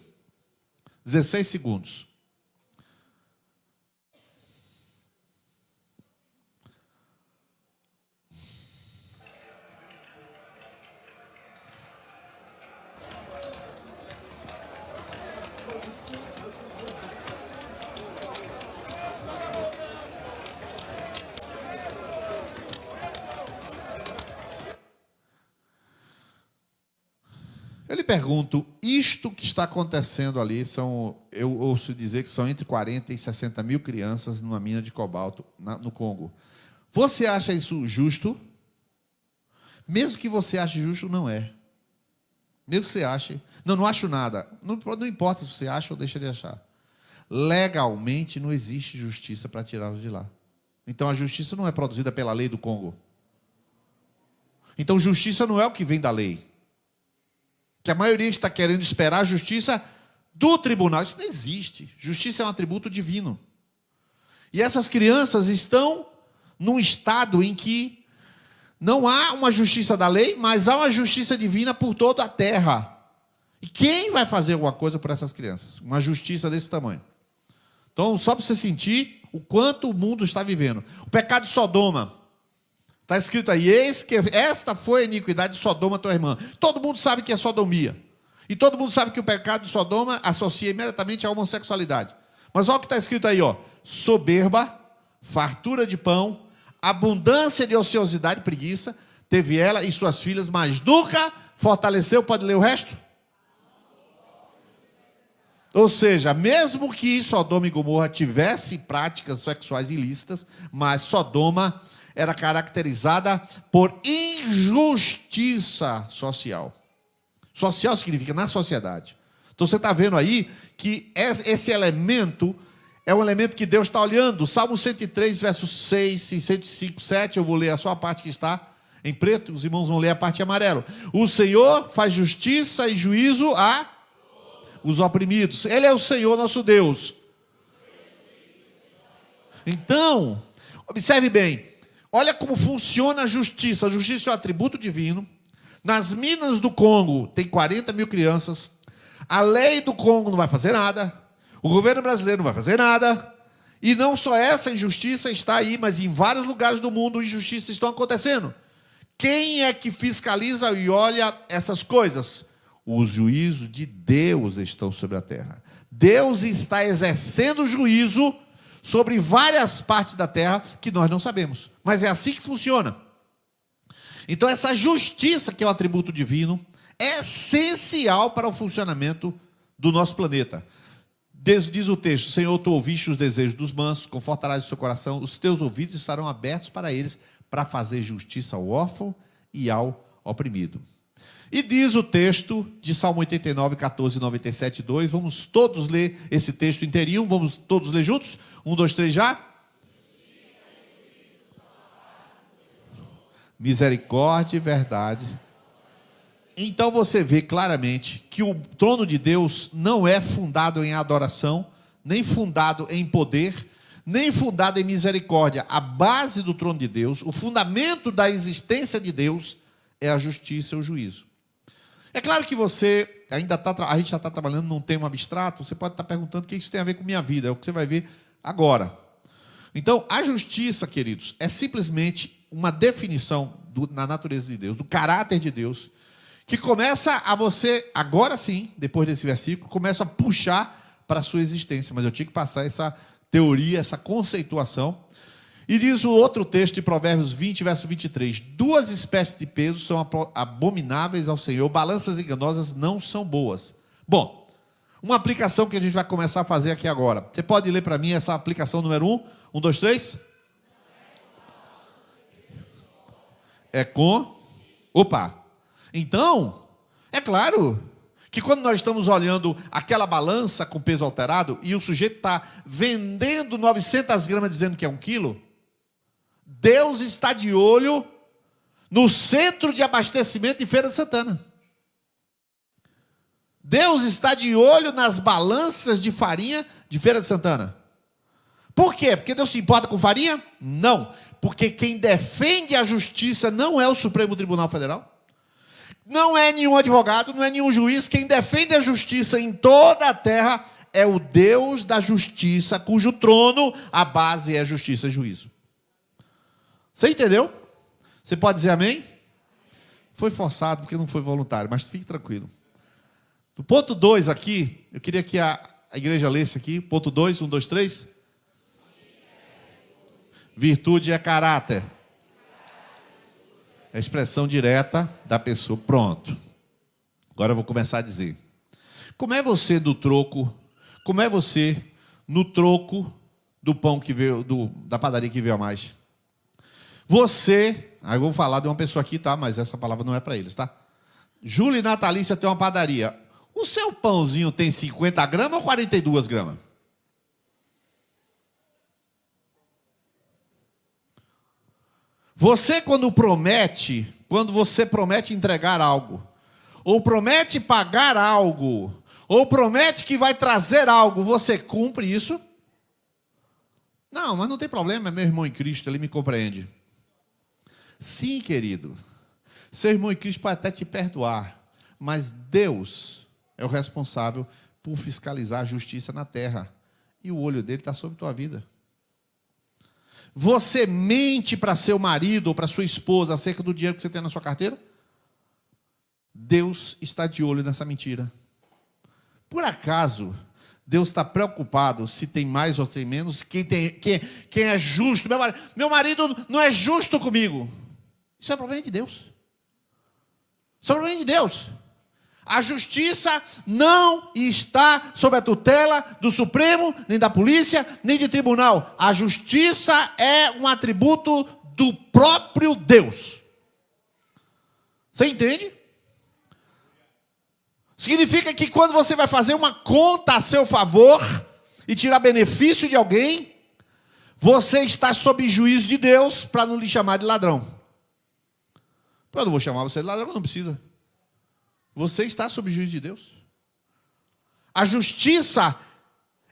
16 segundos. Eu lhe pergunto, isto que está acontecendo ali, eu ouço dizer que são entre 40 e 60 mil crianças numa mina de cobalto no Congo. Você acha isso justo? Mesmo que você ache justo, não é. Mesmo que você ache... Não acho nada. Não importa se você acha ou deixa de achar. Legalmente não existe justiça para tirá-los de lá. Então a justiça não é produzida pela lei do Congo. Então justiça não é o que vem da lei. Que a maioria está querendo esperar a justiça do tribunal. Isso não existe. Justiça é um atributo divino. E essas crianças estão num estado em que não há uma justiça da lei, mas há uma justiça divina por toda a terra. E quem vai fazer alguma coisa por essas crianças? Uma justiça desse tamanho. Então, só para você sentir o quanto o mundo está vivendo. O pecado de Sodoma. Está escrito aí, eis que esta foi a iniquidade de Sodoma, tua irmã. Todo mundo sabe que é sodomia. E todo mundo sabe que o pecado de Sodoma associa imediatamente à homossexualidade. Mas olha o que está escrito aí, ó. Soberba, fartura de pão, abundância de ociosidade e preguiça, teve ela e suas filhas, mas nunca fortaleceu. Pode ler o resto? Ou seja, mesmo que Sodoma e Gomorra tivesse práticas sexuais ilícitas, mas Sodoma era caracterizada por injustiça social. Social significa na sociedade. Então você está vendo aí que esse elemento é um elemento que Deus está olhando. Salmo 103, versos 6 e 105, 7, eu vou ler só a parte que está em preto, os irmãos vão ler a parte em amarelo. O Senhor faz justiça e juízo a os oprimidos. Ele é o Senhor nosso Deus. Então, observe bem, olha como funciona a justiça. A justiça é um atributo divino. Nas minas do Congo tem 40 mil crianças. A lei do Congo não vai fazer nada. O governo brasileiro não vai fazer nada. E não só essa injustiça está aí, mas em vários lugares do mundo injustiças estão acontecendo. Quem é que fiscaliza e olha essas coisas? Os juízos de Deus estão sobre a terra. Deus está exercendo juízo sobre várias partes da terra que nós não sabemos. Mas é assim que funciona. Então essa justiça, que é um atributo divino, é essencial para o funcionamento do nosso planeta. Diz o texto: Senhor, tu ouviste os desejos dos mansos, confortarás o seu coração, os teus ouvidos estarão abertos para eles, para fazer justiça ao órfão e ao oprimido. E diz o texto de Salmo 89, 14, 97, 2. Vamos todos ler esse texto inteirinho. Vamos todos ler juntos? 1, 2, 3, já? Misericórdia e verdade. Então você vê claramente que o trono de Deus não é fundado em adoração, nem fundado em poder, nem fundado em misericórdia. A base do trono de Deus, o fundamento da existência de Deus é a justiça e o juízo. É claro que você ainda a gente já está trabalhando num tema abstrato, você pode estar perguntando o que isso tem a ver com minha vida, é o que você vai ver agora. Então, a justiça, queridos, é simplesmente uma definição na natureza de Deus, do caráter de Deus, que começa a você, agora sim, depois desse versículo, começa a puxar para a sua existência. Mas eu tinha que passar essa teoria, essa conceituação. E diz o outro texto de Provérbios 20, verso 23. 2 espécies de peso são abomináveis ao Senhor, balanças enganosas não são boas. Bom, uma aplicação que a gente vai começar a fazer aqui agora. Você pode ler para mim essa aplicação número 1? 1, 2, 3. É com... Opa! Então, é claro que quando nós estamos olhando aquela balança com peso alterado e o sujeito está vendendo 900 gramas dizendo que é 1 quilo, Deus está de olho no centro de abastecimento de Feira de Santana. Deus está de olho nas balanças de farinha de Feira de Santana. Por quê? Porque Deus se importa com farinha? Não. Porque quem defende a justiça não é o Supremo Tribunal Federal. Não é nenhum advogado, não é nenhum juiz. Quem defende a justiça em toda a terra é o Deus da justiça, cujo trono, a base é a justiça e juízo. Você entendeu? Você pode dizer amém? Foi forçado, porque não foi voluntário, mas fique tranquilo. Do ponto 2 aqui, eu queria que a igreja lesse aqui. Ponto 2, 1, 2, 3. Virtude é caráter. É a expressão direta da pessoa. Pronto. Agora eu vou começar a dizer. Como é você do troco? Como é você no troco do pão que veio, da padaria que veio a mais? Você, aí eu vou falar de uma pessoa aqui, tá? Mas essa palavra não é para eles, tá? Júlia e Natalícia tem uma padaria. O seu pãozinho tem 50 gramas ou 42 gramas? Você quando você promete entregar algo, ou promete pagar algo, ou promete que vai trazer algo, você cumpre isso? Não, mas não tem problema, é meu irmão em Cristo, ele me compreende. Sim, querido, seu irmão em Cristo pode até te perdoar, mas Deus é o responsável por fiscalizar a justiça na terra, e o olho dele está sobre a tua vida. Você mente para seu marido ou para sua esposa acerca do dinheiro que você tem na sua carteira? Deus está de olho nessa mentira. Por acaso, Deus está preocupado se tem mais ou tem menos? Quem é justo? Meu marido não é justo comigo. Isso é problema de Deus. Isso é problema de Deus. A justiça não está sob a tutela do Supremo, nem da polícia, nem de tribunal. A justiça é um atributo do próprio Deus. Você entende? Significa que quando você vai fazer uma conta a seu favor e tirar benefício de alguém, você está sob juízo de Deus para não lhe chamar de ladrão. Eu não vou chamar você de ladrão, não precisa. Você está sob juízo de Deus. A justiça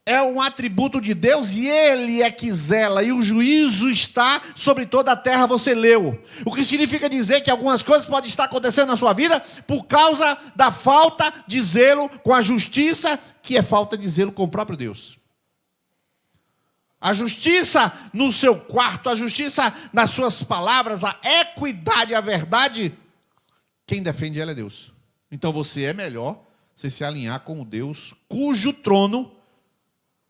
é um atributo de Deus e Ele é que zela. E o juízo está sobre toda a terra, você leu. O que significa dizer que algumas coisas podem estar acontecendo na sua vida por causa da falta de zelo com a justiça, que é falta de zelo com o próprio Deus. A justiça no seu quarto, a justiça nas suas palavras, a equidade, a verdade, quem defende ela é Deus. Então você é melhor você se alinhar com o Deus cujo trono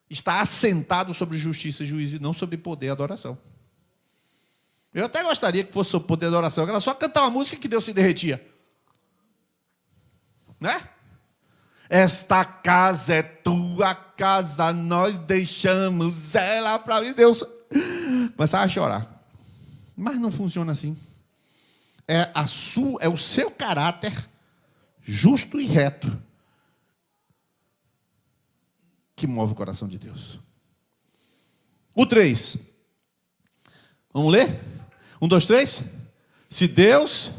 está assentado sobre justiça e juízo e não sobre poder e adoração. Eu até gostaria que fosse sobre poder e adoração, era só cantar uma música que Deus se derretia. Né? Esta casa é tua casa, nós deixamos ela para Deus. Começava a chorar. Mas não funciona assim. É o seu caráter justo e reto que move o coração de Deus. O 3. Vamos ler? 1, 2, 3. Se Deus...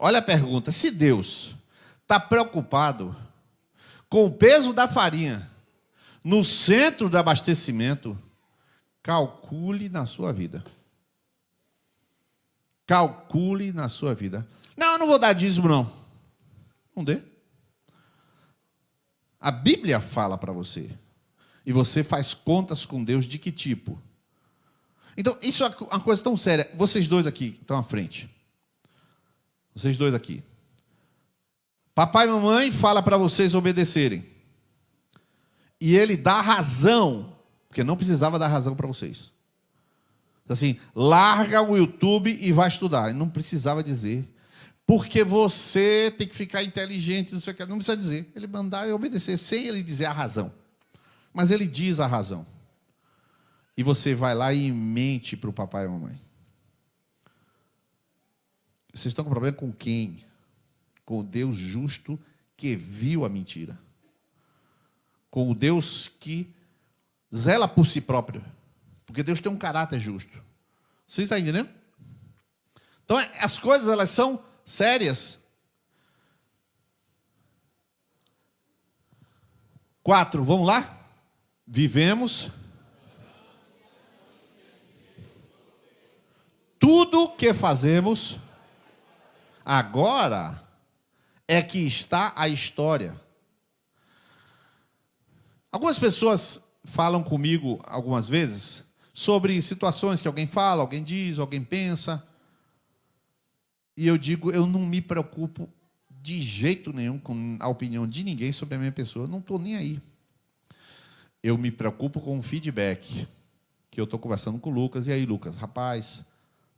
Olha a pergunta. Se Deus está preocupado com o peso da farinha no centro do abastecimento, calcule na sua vida. Calcule na sua vida. Não, eu não vou dar dízimo, não. Não dê. A Bíblia fala para você. E você faz contas com Deus de que tipo? Então, isso é uma coisa tão séria. Vocês dois aqui estão à frente. Vocês dois aqui. Papai e mamãe fala para vocês obedecerem. E ele dá razão, porque não precisava dar razão para vocês. Assim, larga o YouTube e vai estudar. Não precisava dizer. Porque você tem que ficar inteligente, não sei o que. Não precisa dizer. Ele mandar e obedecer, sem ele dizer a razão. Mas ele diz a razão. E você vai lá e mente para o papai e a mamãe. Vocês estão com problema com quem? Com o Deus justo que viu a mentira. Com o Deus que zela por si próprio. Porque Deus tem um caráter justo. Vocês estão entendendo? Então, as coisas, elas são sérias. 4, vamos lá? Vivemos. Tudo que fazemos agora é que está a história. Algumas pessoas falam comigo algumas vezes sobre situações que alguém fala, alguém diz, alguém pensa. E eu digo, eu não me preocupo de jeito nenhum com a opinião de ninguém sobre a minha pessoa. Eu não estou nem aí. Eu me preocupo com o feedback. Que eu estou conversando com o Lucas. E aí, Lucas, rapaz,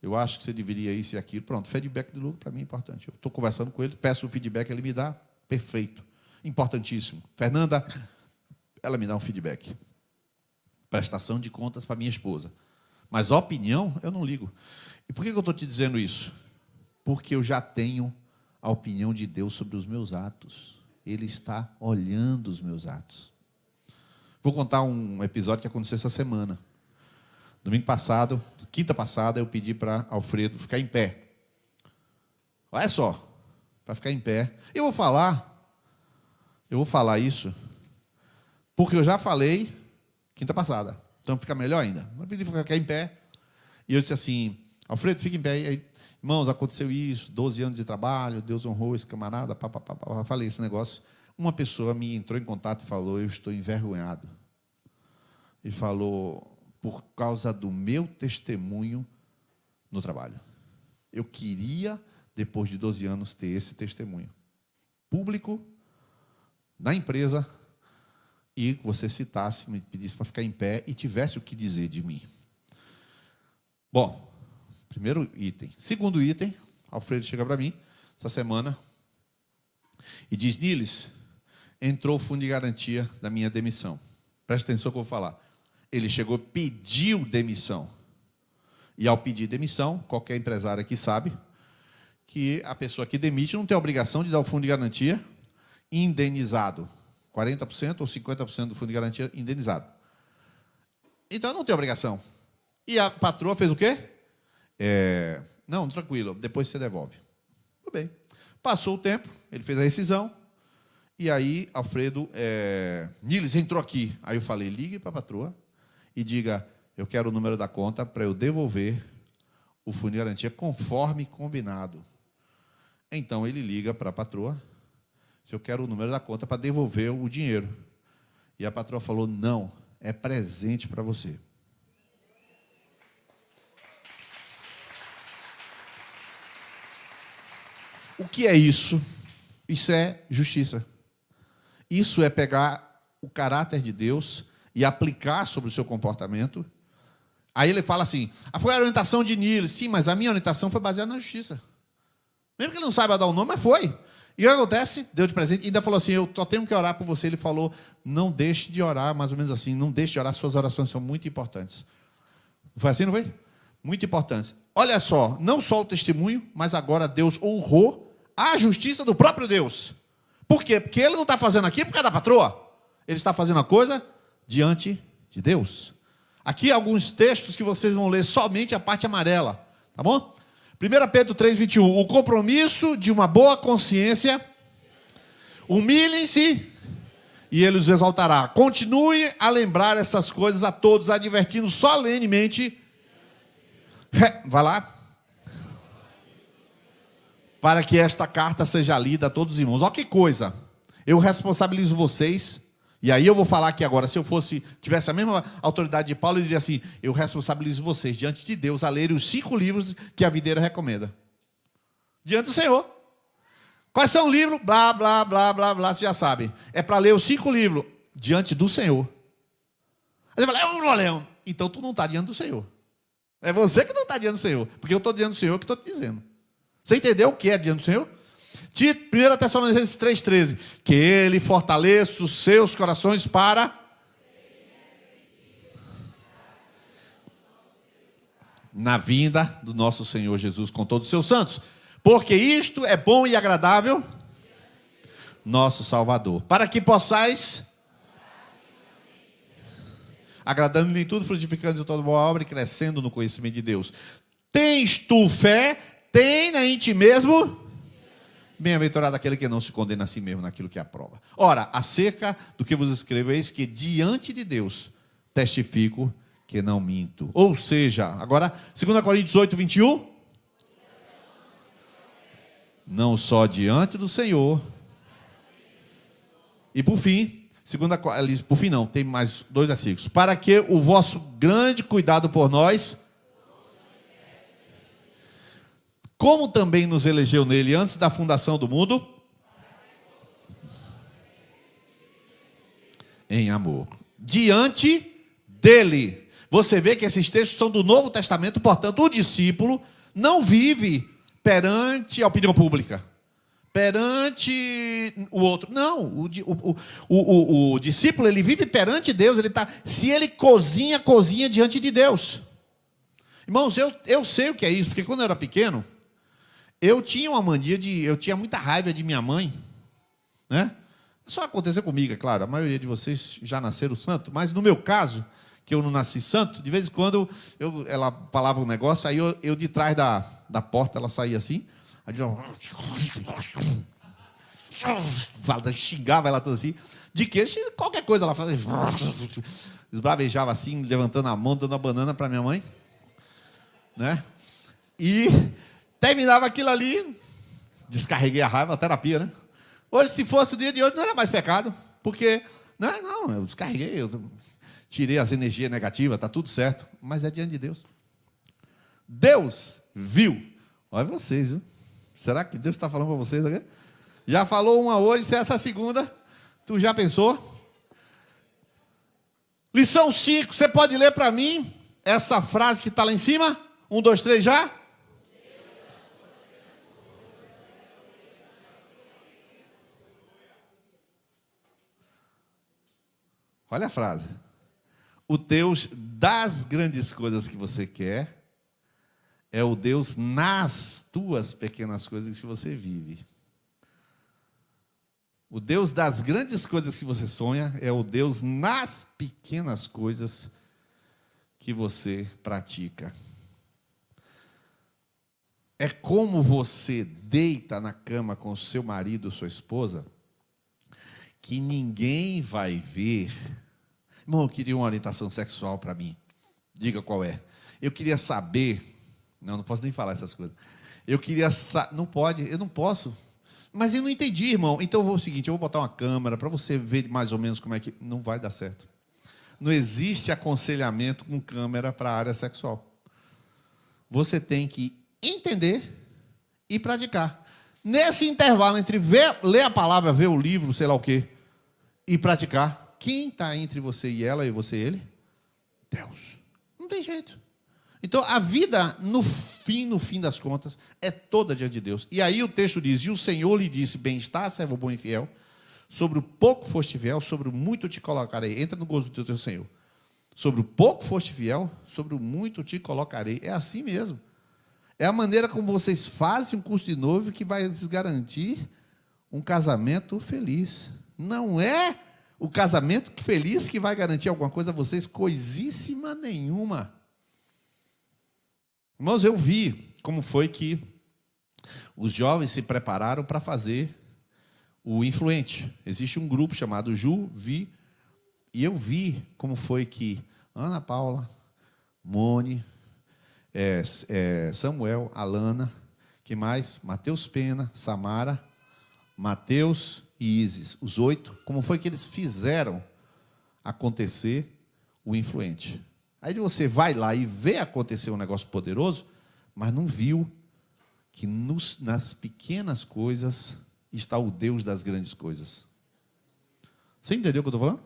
eu acho que você deveria isso e aquilo. Pronto, feedback do Lucas para mim é importante. Eu estou conversando com ele, peço o feedback, ele me dá. Perfeito. Importantíssimo. Fernanda, ela me dá um feedback. Prestação de contas para minha esposa. Mas a opinião, eu não ligo. E por que eu estou te dizendo isso? Porque eu já tenho a opinião de Deus sobre os meus atos. Ele está olhando os meus atos. Vou contar um episódio que aconteceu essa semana. Domingo passado, quinta passada, eu pedi para Alfredo ficar em pé. Olha só, para ficar em pé. Eu vou falar isso, porque eu já falei quinta passada. Então fica melhor ainda. Eu pedi para ficar em pé. E eu disse assim, Alfredo, fica em pé. E aí, irmãos, aconteceu isso, 12 anos de trabalho, Deus honrou esse camarada, falei esse negócio. Uma pessoa me entrou em contato e falou, eu estou envergonhado. E falou, por causa do meu testemunho no trabalho. Eu queria, depois de 12 anos, ter esse testemunho público, na empresa, e você citasse, me pedisse para ficar em pé e tivesse o que dizer de mim. Bom, Primeiro item. Segundo item, Alfredo chega para mim, essa semana, e diz, Niles, entrou o fundo de garantia da minha demissão. Presta atenção no que eu vou falar. Ele chegou, pediu demissão. E ao pedir demissão, qualquer empresário aqui sabe que a pessoa que demite não tem a obrigação de dar o fundo de garantia indenizado. 40% ou 50% do fundo de garantia indenizado. Então, não tem obrigação. E a patroa fez o quê? Não, tranquilo, depois você devolve. Tudo bem. Passou o tempo, ele fez a rescisão, e aí, Alfredo, Niles entrou aqui. Aí eu falei, ligue para a patroa e diga, eu quero o número da conta para eu devolver o fundo de garantia conforme combinado. Então, ele liga para a patroa, eu quero o número da conta para devolver o dinheiro. E a patroa falou, não, é presente para você. O que é isso? Isso é justiça. Isso é pegar o caráter de Deus e aplicar sobre o seu comportamento. Aí ele fala assim, foi a orientação de Niles. Sim, mas a minha orientação foi baseada na justiça. Mesmo que ele não saiba dar o nome, mas foi. E o que acontece? Deu de presente e ainda falou assim, eu só tenho que orar por você. Ele falou, não deixe de orar, mais ou menos assim, não deixe de orar, suas orações são muito importantes. Foi assim, não foi? Muito importantes. Olha só, não só o testemunho, mas agora Deus honrou a justiça do próprio Deus. Por quê? Porque ele não está fazendo aqui por causa da patroa. Ele está fazendo a coisa diante de Deus. Aqui alguns textos que vocês vão ler somente a parte amarela. Tá bom? 1 Pedro 3,21. O compromisso de uma boa consciência. Humilhem-se e ele os exaltará. Continue a lembrar essas coisas a todos, advertindo solenemente. Vai lá. Para que esta carta seja lida a todos os irmãos. Olha que coisa. Eu responsabilizo vocês. E aí eu vou falar aqui agora. Se eu tivesse a mesma autoridade de Paulo, eu diria assim, eu responsabilizo vocês diante de Deus a lerem os 5 livros que a videira recomenda. Diante do Senhor. Quais são os livros? Blá, blá, blá, blá, blá, você já sabe. É para ler os 5 livros diante do Senhor. Aí você fala, eu não leio. Então tu não está diante do Senhor. É você que não está diante do Senhor. Porque eu estou diante do Senhor que estou te dizendo. Você entendeu o que é diante do Senhor? 1 Tessalonicenses 3,13. Que Ele fortaleça os seus corações para... na vinda do nosso Senhor Jesus com todos os seus santos. Porque isto é bom e agradável... nosso Salvador. Para que possais... agradando em tudo, frutificando em toda boa obra e crescendo no conhecimento de Deus. Tens tu fé... tenha em ti mesmo, bem-aventurado aquele que não se condena a si mesmo naquilo que aprova. Ora, acerca do que vos escrevo, eis que diante de Deus testifico que não minto. Ou seja, agora, 2 Coríntios 8:21, não só diante do Senhor, e por fim, por fim não, tem mais 2 versículos, para que o vosso grande cuidado por nós, como também nos elegeu nele antes da fundação do mundo, em amor. Diante dele. Você vê que esses textos são do Novo Testamento, portanto, o discípulo não vive perante a opinião pública, perante o outro. Não, o discípulo, ele vive perante Deus, se ele cozinha diante de Deus. Irmãos, eu sei o que é isso, porque quando eu era pequeno, eu tinha uma mania eu tinha muita raiva de minha mãe, né? Só aconteceu comigo, é claro, a maioria de vocês já nasceram santo, mas no meu caso, que eu não nasci santo, de vez em quando ela falava um negócio, aí eu de trás da porta, ela saía assim, aí eu xingava ela toda assim, de que qualquer coisa ela fazia, esbravejava assim, levantando a mão, dando a banana para minha mãe, né? E terminava aquilo ali, descarreguei a raiva, a terapia, né? Hoje, se fosse o dia de hoje, não era mais pecado, porque, não, eu descarreguei, eu tirei as energias negativas, está tudo certo, mas é diante de Deus. Deus viu. Olha vocês, viu? Será que Deus está falando para vocês aqui? Já falou uma hoje, se é essa segunda, tu já pensou? Lição 5, você pode ler para mim essa frase que está lá em cima? 1, 2, 3, já? Olha a frase. O Deus das grandes coisas que você quer é o Deus nas tuas pequenas coisas que você vive. O Deus das grandes coisas que você sonha é o Deus nas pequenas coisas que você pratica. É como você deita na cama com o seu marido ou sua esposa, que ninguém vai ver. Irmão, eu queria uma orientação sexual para mim. Diga qual é. Eu queria saber. Não posso nem falar essas coisas. Eu queria não pode, eu não posso. Mas eu não entendi, irmão. Então eu vou o seguinte, eu vou botar uma câmera para você ver mais ou menos como é que... Não vai dar certo. Não existe aconselhamento com câmera para a área sexual. Você tem que entender e praticar. Nesse intervalo entre ler a palavra, ver o livro, sei lá o quê, e praticar, quem está entre você e ela e você e ele? Deus. Não tem jeito. Então, a vida, no fim das contas, é toda diante de Deus. E aí o texto diz, e o Senhor lhe disse, bem-estar, servo bom e fiel, sobre o pouco foste fiel, sobre o muito te colocarei. Entra no gozo do teu Senhor. Sobre o pouco foste fiel, sobre o muito te colocarei. É assim mesmo. É a maneira como vocês fazem um curso de noivo que vai lhes garantir um casamento feliz. Não é o casamento feliz que vai garantir alguma coisa a vocês, coisíssima nenhuma. Irmãos, eu vi como foi que os jovens se prepararam para fazer o influente. Existe um grupo chamado Ju, Vi, e eu vi como foi que Ana Paula, Mone, Samuel, Alana, que mais? Mateus Pena, Samara, Mateus e Isis, os 8, como foi que eles fizeram acontecer o influente. Aí você vai lá e vê acontecer um negócio poderoso, mas não viu que nas pequenas coisas está o Deus das grandes coisas. Você entendeu o que eu estou falando?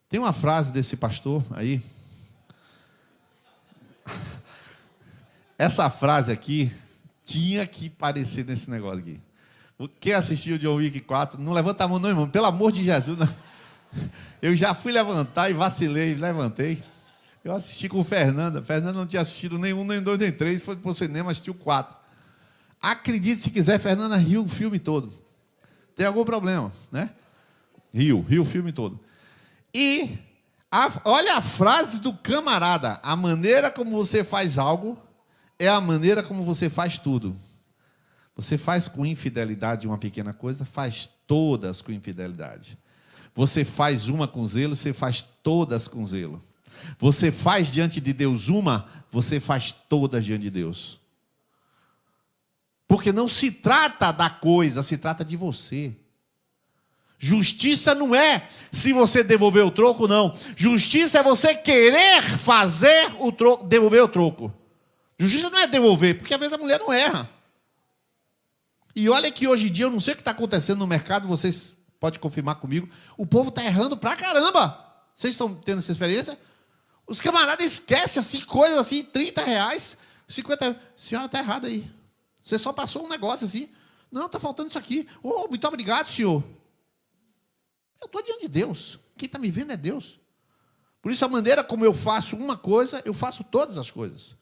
Tem uma frase desse pastor aí. Essa frase aqui tinha que aparecer nesse negócio aqui. Quem assistiu o John Wick 4, não levanta a mão não, irmão. Pelo amor de Jesus. Não. Eu já fui levantar e vacilei, levantei. Eu assisti com Fernanda. Fernanda não tinha assistido nenhum, nem dois, nem três. Foi para o cinema, assistiu 4. Acredite se quiser, Fernanda riu o filme todo. Tem algum problema, né? Riu o filme todo. E olha a frase do camarada. A maneira como você faz algo é a maneira como você faz tudo. Você faz com infidelidade uma pequena coisa, faz todas com infidelidade. Você faz uma com zelo, você faz todas com zelo. Você faz diante de Deus uma, você faz todas diante de Deus. Porque não se trata da coisa, se trata de você. Justiça não é se você devolver o troco, não. Justiça é você querer fazer o troco, devolver o troco. Justiça não é devolver, porque às vezes a mulher não erra. E olha que hoje em dia, eu não sei o que está acontecendo no mercado, vocês podem confirmar comigo, o povo está errando pra caramba. Vocês estão tendo essa experiência? Os camaradas esquecem assim, coisas assim, R$30, 50. Senhora, está errada aí. Você só passou um negócio assim. Não, está faltando isso aqui. Oh, muito obrigado, senhor. Eu estou diante de Deus. Quem está me vendo é Deus. Por isso, a maneira como eu faço uma coisa, eu faço todas as coisas.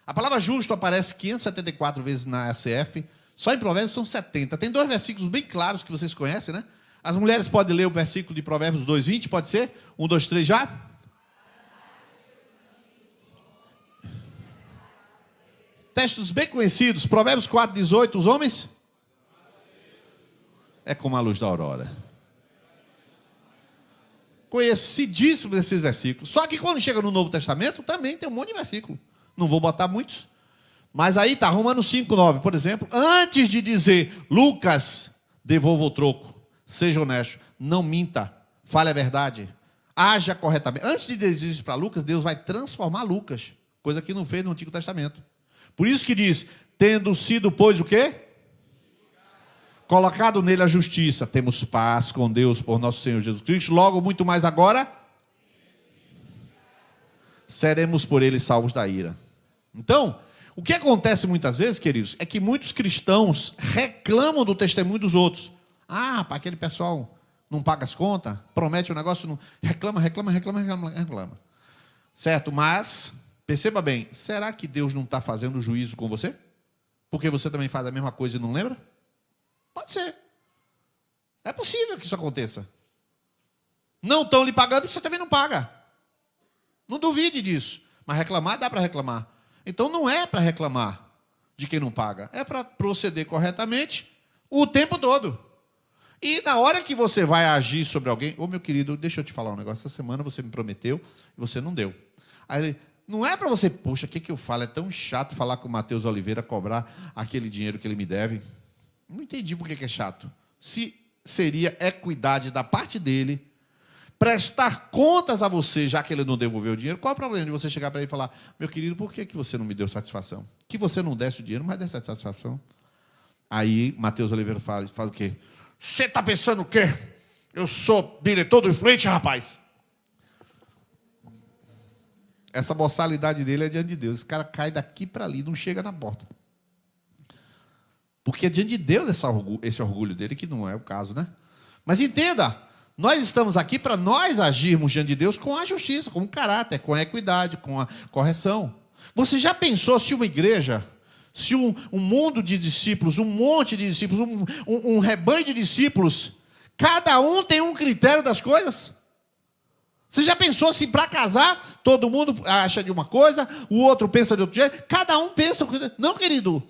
A palavra justo aparece 574 vezes na ACF. Só em Provérbios são 70. Tem 2 versículos bem claros que vocês conhecem, né? As mulheres podem ler o versículo de Provérbios 2:20, pode ser? 1, 2, 3 já? Textos bem conhecidos, Provérbios 4:18, os homens? É como a luz da aurora. Conhecidíssimo desses versículos. Só que quando chega no Novo Testamento, também tem um monte de versículo. Não vou botar muitos. Mas aí está, Romanos 5:9, por exemplo. Antes de dizer, Lucas, devolva o troco. Seja honesto, não minta, fale a verdade, haja corretamente. Antes de dizer isso para Lucas, Deus vai transformar Lucas, coisa que não fez no Antigo Testamento. Por isso que diz, tendo sido, pois, o quê? Colocado nele a justiça, temos paz com Deus por nosso Senhor Jesus Cristo, logo muito mais agora, seremos por ele salvos da ira. Então, o que acontece muitas vezes, queridos, é que muitos cristãos reclamam do testemunho dos outros. Ah, rapaz, aquele pessoal não paga as contas, promete um negócio, não... reclama. Certo? Mas, perceba bem, será que Deus não está fazendo juízo com você? Porque você também faz a mesma coisa e não lembra? Pode ser. É possível que isso aconteça. Não estão lhe pagando, você também não paga. Não duvide disso. Mas reclamar, dá para reclamar. Então não é para reclamar de quem não paga. É para proceder corretamente o tempo todo. E na hora que você vai agir sobre alguém... Ô, meu querido, deixa eu te falar um negócio. Essa semana você me prometeu e você não deu. Aí ele... Não é para você... Poxa, o que eu falo? É tão chato falar com o Matheus Oliveira, cobrar aquele dinheiro que ele me deve. Não entendi por que é chato. Se seria equidade da parte dele... prestar contas a você, já que ele não devolveu o dinheiro, qual é o problema de você chegar para ele e falar, meu querido, por que você não me deu satisfação? Que você não desse o dinheiro, mas desse satisfação. Aí, Matheus Oliveira fala o quê? Você está pensando o quê? Eu sou diretor do Influente, rapaz. Essa boçalidade dele é diante de Deus. Esse cara cai daqui para ali, não chega na porta. Porque é diante de Deus esse orgulho dele, que não é o caso, né? Mas entenda... Nós estamos aqui para nós agirmos diante de Deus com a justiça, com o caráter, com a equidade, com a correção. Você já pensou se uma igreja, se um mundo de discípulos, um monte de discípulos, um rebanho de discípulos, cada um tem um critério das coisas? Você já pensou se para casar todo mundo acha de uma coisa, o outro pensa de outro jeito? Cada um pensa... Não, querido.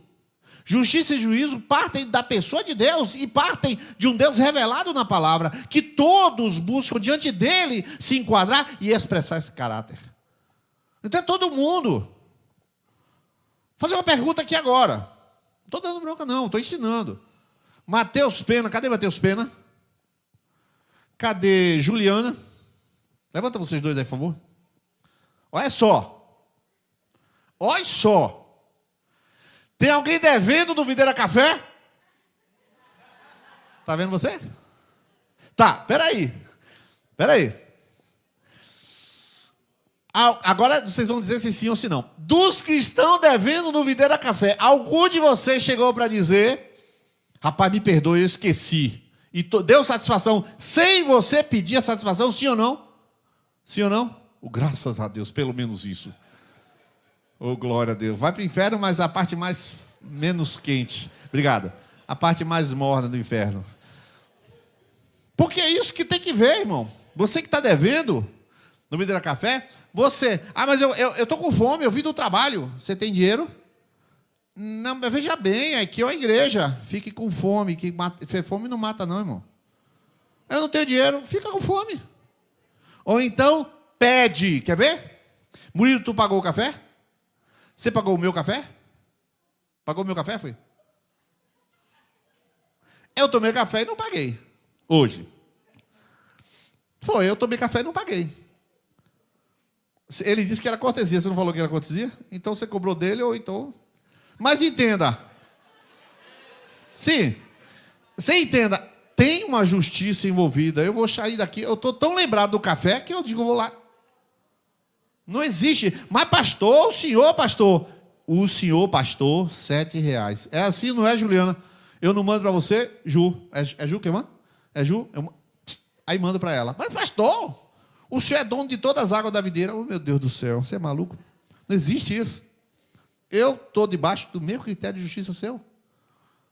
Justiça e juízo partem da pessoa de Deus e partem de um Deus revelado na palavra, que todos buscam diante dele se enquadrar e expressar esse caráter. Então é todo mundo. Vou fazer uma pergunta aqui agora. Não estou dando bronca não, estou ensinando. Matheus Pena, cadê Matheus Pena? Cadê Juliana? Levanta vocês dois aí, por favor. Olha só. Olha só. Tem alguém devendo no Videira Café? Está vendo você? Tá, peraí. Agora vocês vão dizer se sim ou se não. Dos que estão devendo no Videira Café, algum de vocês chegou para dizer, rapaz, me perdoe, eu esqueci. E deu satisfação sem você pedir a satisfação, sim ou não? Sim ou não? Graças a Deus, pelo menos isso. Oh, glória a Deus. Vai para o inferno, mas a parte menos quente. Obrigado. A parte mais morna do inferno. Porque é isso que tem que ver, irmão. Você que está devendo no Videira Café, você... Ah, mas eu estou com fome, eu vim do trabalho. Você tem dinheiro? Não, mas veja bem, aqui é a igreja. Fique com fome. Fome não mata não, irmão. Eu não tenho dinheiro, fica com fome. Ou então, pede. Quer ver? Murilo, tu pagou o café? Você pagou o meu café? Pagou o meu café, foi? Eu tomei café e não paguei. Hoje. Foi, eu tomei café e não paguei. Ele disse que era cortesia. Você não falou que era cortesia? Então você cobrou dele ou então... Mas entenda. Sim. Você entenda. Tem uma justiça envolvida. Eu vou sair daqui. Eu estou tão lembrado do café que eu digo, vou lá. Não existe. Mas pastor, o senhor pastor, R$7. É assim, não é, Juliana? Eu não mando para você, Ju. É Ju que manda? É Ju? Aí mando para ela. Mas pastor, o senhor é dono de todas as águas da videira. Oh, meu Deus do céu, você é maluco? Não existe isso. Eu estou debaixo do mesmo critério de justiça seu.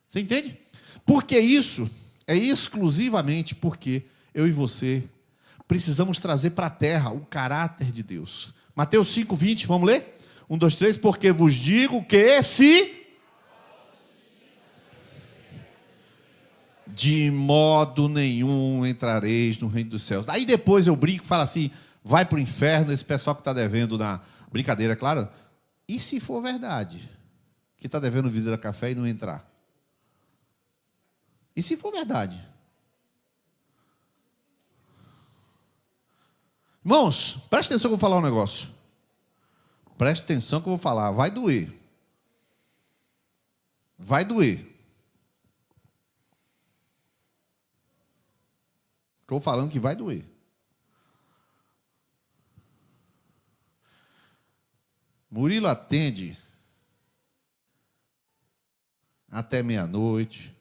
Você entende? Porque isso é exclusivamente porque eu e você precisamos trazer para a terra o caráter de Deus. Mateus 5:20, vamos ler? 1, 2, 3. Porque vos digo que se... de modo nenhum entrareis no reino dos céus. Aí depois eu brinco e falo assim, vai para o inferno esse pessoal que está devendo na... Brincadeira, claro. E se for verdade que está devendo Videira Café e não entrar? E se for verdade? Irmãos, preste atenção que eu vou falar um negócio. Preste atenção que eu vou falar. Vai doer. Vai doer. Estou falando que vai doer. Murilo atende até meia-noite.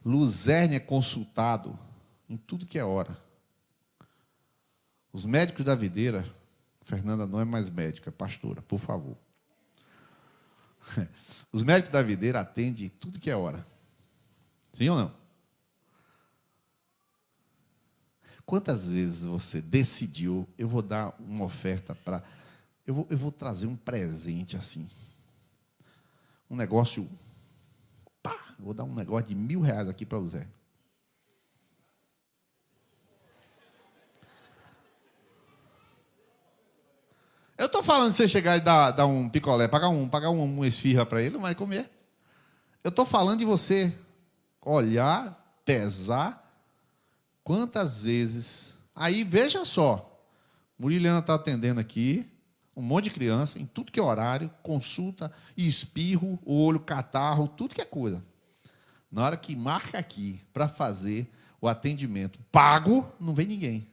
Luzerne é consultado em tudo que é hora. Os médicos da videira, Fernanda não é mais médica, é pastora, por favor. Os médicos da videira atendem tudo que é hora. Sim ou não? Quantas vezes você decidiu, eu vou dar uma oferta para... Eu vou trazer um presente assim. Um negócio... Pá, vou dar um negócio de R$1.000 aqui para o Zé. Eu estou falando de você chegar e dar um picolé, pagar uma esfirra para ele, não vai comer. Eu estou falando de você olhar, pesar, quantas vezes... Aí, veja só, Muriliana está atendendo aqui, um monte de criança, em tudo que é horário, consulta, espirro, olho, catarro, tudo que é coisa. Na hora que marca aqui para fazer o atendimento pago, não vem ninguém.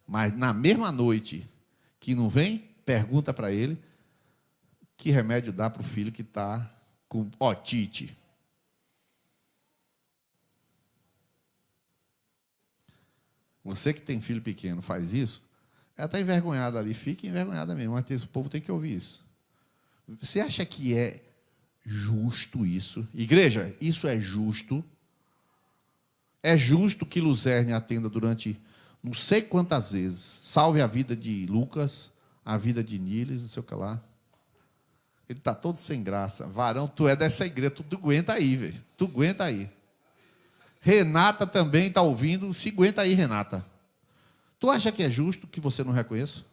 Mas na mesma noite que não vem, pergunta para ele que remédio dá para o filho que está com otite. Você que tem filho pequeno faz isso, ela está envergonhada ali, fica envergonhada mesmo, mas o povo tem que ouvir isso. Você acha que é justo isso? Igreja, isso é justo? É justo que Luzerne atenda durante não sei quantas vezes, salve a vida de Lucas, a vida de Niles, não sei o que lá. Ele está todo sem graça. Varão, tu é dessa igreja, tu aguenta aí, velho. Tu aguenta aí. Renata também está ouvindo, se aguenta aí, Renata. Tu acha que é justo que você não reconheça?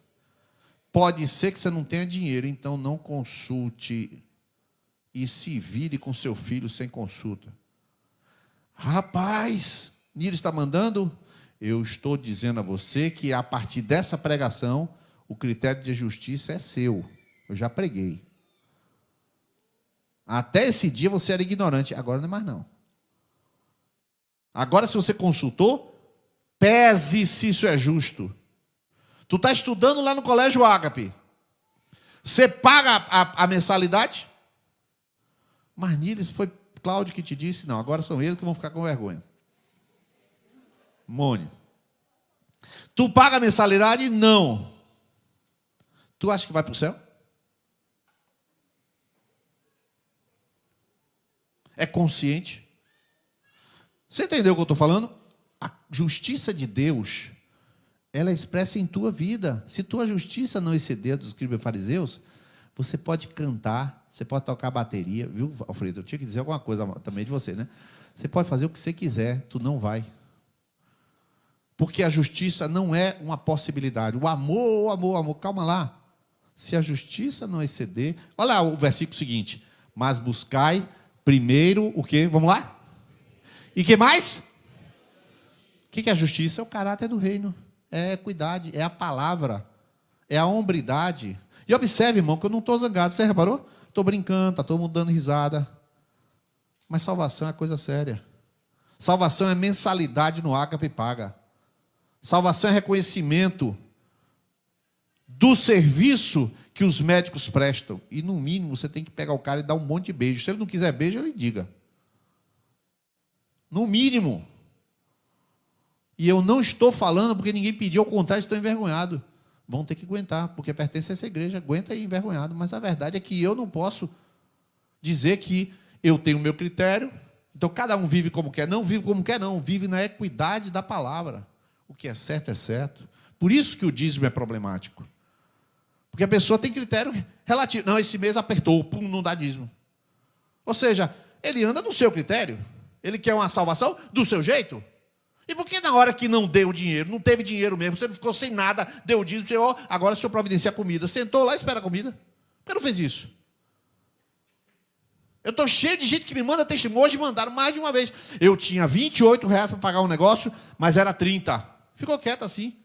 Pode ser que você não tenha dinheiro, então não consulte e se vire com seu filho sem consulta. Rapaz, Niles está mandando? Eu estou dizendo a você que a partir dessa pregação, o critério de justiça é seu. Eu já preguei. Até esse dia você era ignorante, agora não é mais não. Agora, se você consultou, pese se isso é justo. Tu está estudando lá no Colégio Ágape. Você paga a mensalidade? Mas Niles, foi Cláudio que te disse, não, agora são eles que vão ficar com vergonha. Mônio. Tu paga a mensalidade? Não. Tu acha que vai para o céu? É consciente? Você entendeu o que eu estou falando? A justiça de Deus, ela é expressa em tua vida. Se tua justiça não exceder dos escribas e fariseus, você pode cantar, você pode tocar bateria, viu, Alfredo? Eu tinha que dizer alguma coisa também de você, né? Você pode fazer o que você quiser, tu não vai. Porque a justiça não é uma possibilidade. O amor, calma lá. Se a justiça não exceder... Olha lá o versículo seguinte. Mas buscai primeiro o quê? Vamos lá? E o que mais? O que é a justiça? É o caráter do reino. É a equidade, é a palavra, é a hombridade. E observe, irmão, que eu não estou zangado. Você reparou? Estou brincando, está todo mundo dando risada. Mas salvação é coisa séria. Salvação é mensalidade no Ágape paga. Salvação é reconhecimento do serviço que os médicos prestam. E, no mínimo, você tem que pegar o cara e dar um monte de beijo. Se ele não quiser beijo, ele diga. No mínimo. E eu não estou falando porque ninguém pediu, ao contrário, estão envergonhados. Vão ter que aguentar, porque pertence a essa igreja. Aguenta aí, envergonhado. Mas a verdade é que eu não posso dizer que eu tenho o meu critério. Então, cada um vive como quer. Não vive como quer, não. Vive na equidade da palavra. O que é certo é certo. Por isso que o dízimo é problemático. Porque a pessoa tem critério relativo. Não, esse mês apertou, pum, não dá dízimo. Ou seja, ele anda no seu critério. Ele quer uma salvação do seu jeito. E por que na hora que não deu dinheiro, não teve dinheiro mesmo, você não ficou sem nada, deu o dízimo, Senhor, agora o Senhor providencia a comida. Sentou lá e espera a comida. Por que não fez isso? Eu estou cheio de gente que me manda testemunho. Hoje mandaram mais de uma vez. Eu tinha R$28 para pagar um negócio, mas era 30. Ficou quieto assim.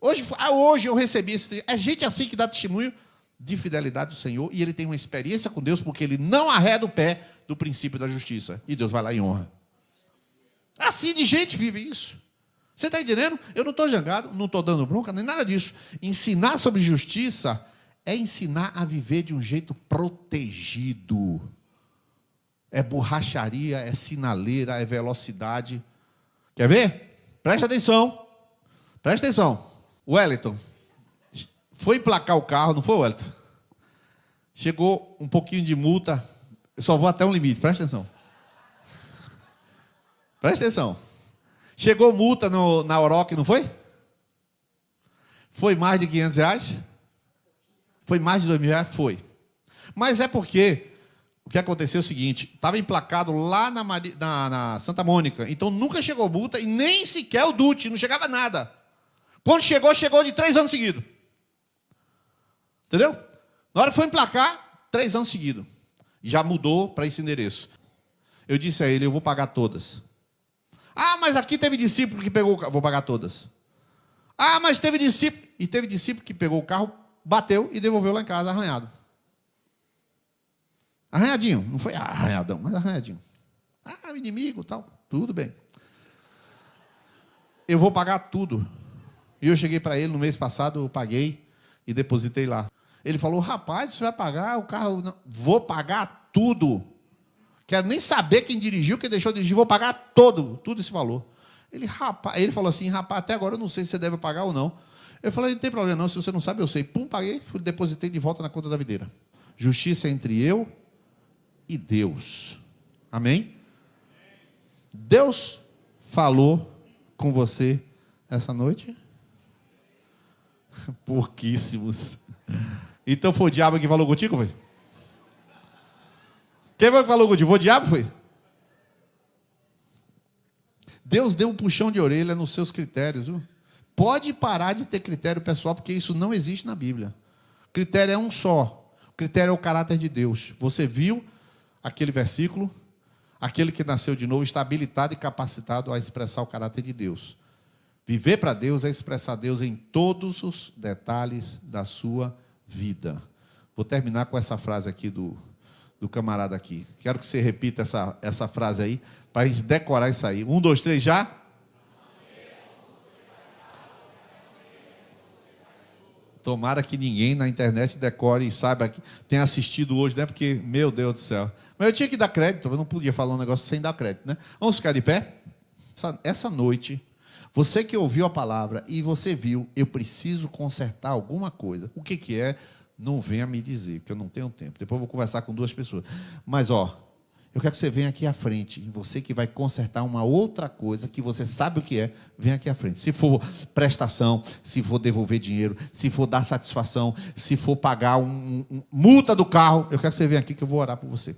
Hoje eu recebi esse... É gente assim que dá testemunho de fidelidade do Senhor, e ele tem uma experiência com Deus, porque ele não arreda o pé do princípio da justiça. E Deus vai lá e honra. Assim de gente vive isso. Você está entendendo? Eu não estou jangado, não estou dando bronca, nem nada disso. Ensinar sobre justiça é ensinar a viver de um jeito protegido. é borracharia, é sinaleira, é velocidade. Quer ver? Presta atenção. Presta atenção. Wellington foi emplacar o carro, não foi, Wellington? Chegou um pouquinho de multa. Eu só vou até um limite, presta atenção. Presta atenção. Chegou multa na Oroque, não foi? Foi mais de R$500? Foi mais de R$2.000? Foi. Mas é porque o que aconteceu é o seguinte, estava emplacado lá na Santa Mônica, então nunca chegou multa e nem sequer o DUT, não chegava nada. Quando chegou, chegou de 3 anos seguidos. Entendeu? Na hora que foi emplacar, 3 anos seguidos. Já mudou para esse endereço. Eu disse a ele, eu vou pagar todas. Ah, mas aqui teve discípulo que pegou o carro. Vou pagar todas. Ah, mas teve discípulo. E teve discípulo que pegou o carro, bateu e devolveu lá em casa arranhado. Arranhadinho. Não foi arranhadão, mas arranhadinho. Ah, o inimigo, tal. Tudo bem. Eu vou pagar tudo. E eu cheguei para ele no mês passado, eu paguei e depositei lá. Ele falou, rapaz, você vai pagar o carro? Não. Vou pagar tudo. Quero nem saber quem dirigiu, quem deixou de dirigir, vou pagar tudo esse valor. Ele falou assim, rapaz, até agora eu não sei se você deve pagar ou não. Eu falei, não tem problema não, se você não sabe, eu sei. Pum, paguei, depositei de volta na conta da videira. Justiça entre eu e Deus. Amém? Deus falou com você essa noite? Pouquíssimos. Então foi o diabo que falou contigo, foi? Quem foi que falou contigo? Foi o diabo, foi? Deus deu um puxão de orelha nos seus critérios, viu? Pode parar de ter critério pessoal, porque isso não existe na Bíblia. Critério é um só. O critério é o caráter de Deus. Você viu aquele versículo? Aquele que nasceu de novo está habilitado e capacitado a expressar o caráter de Deus. Viver para Deus é expressar Deus em todos os detalhes da sua vida. Vou terminar com essa frase aqui do camarada aqui. Quero que você repita essa frase aí, para a gente decorar isso aí. 1, 2, 3, já? Tomara que ninguém na internet decore e saiba que tenha assistido hoje, né? Porque, meu Deus do céu. Mas eu tinha que dar crédito, eu não podia falar um negócio sem dar crédito, né? Vamos ficar de pé? Essa noite, você que ouviu a palavra e você viu, eu preciso consertar alguma coisa. O que é? Não venha me dizer, que eu não tenho tempo. Depois eu vou conversar com 2 pessoas. Mas, eu quero que você venha aqui à frente. Você que vai consertar uma outra coisa, que você sabe o que é, vem aqui à frente. Se for prestação, se for devolver dinheiro, se for dar satisfação, se for pagar multa do carro, eu quero que você venha aqui que eu vou orar por você.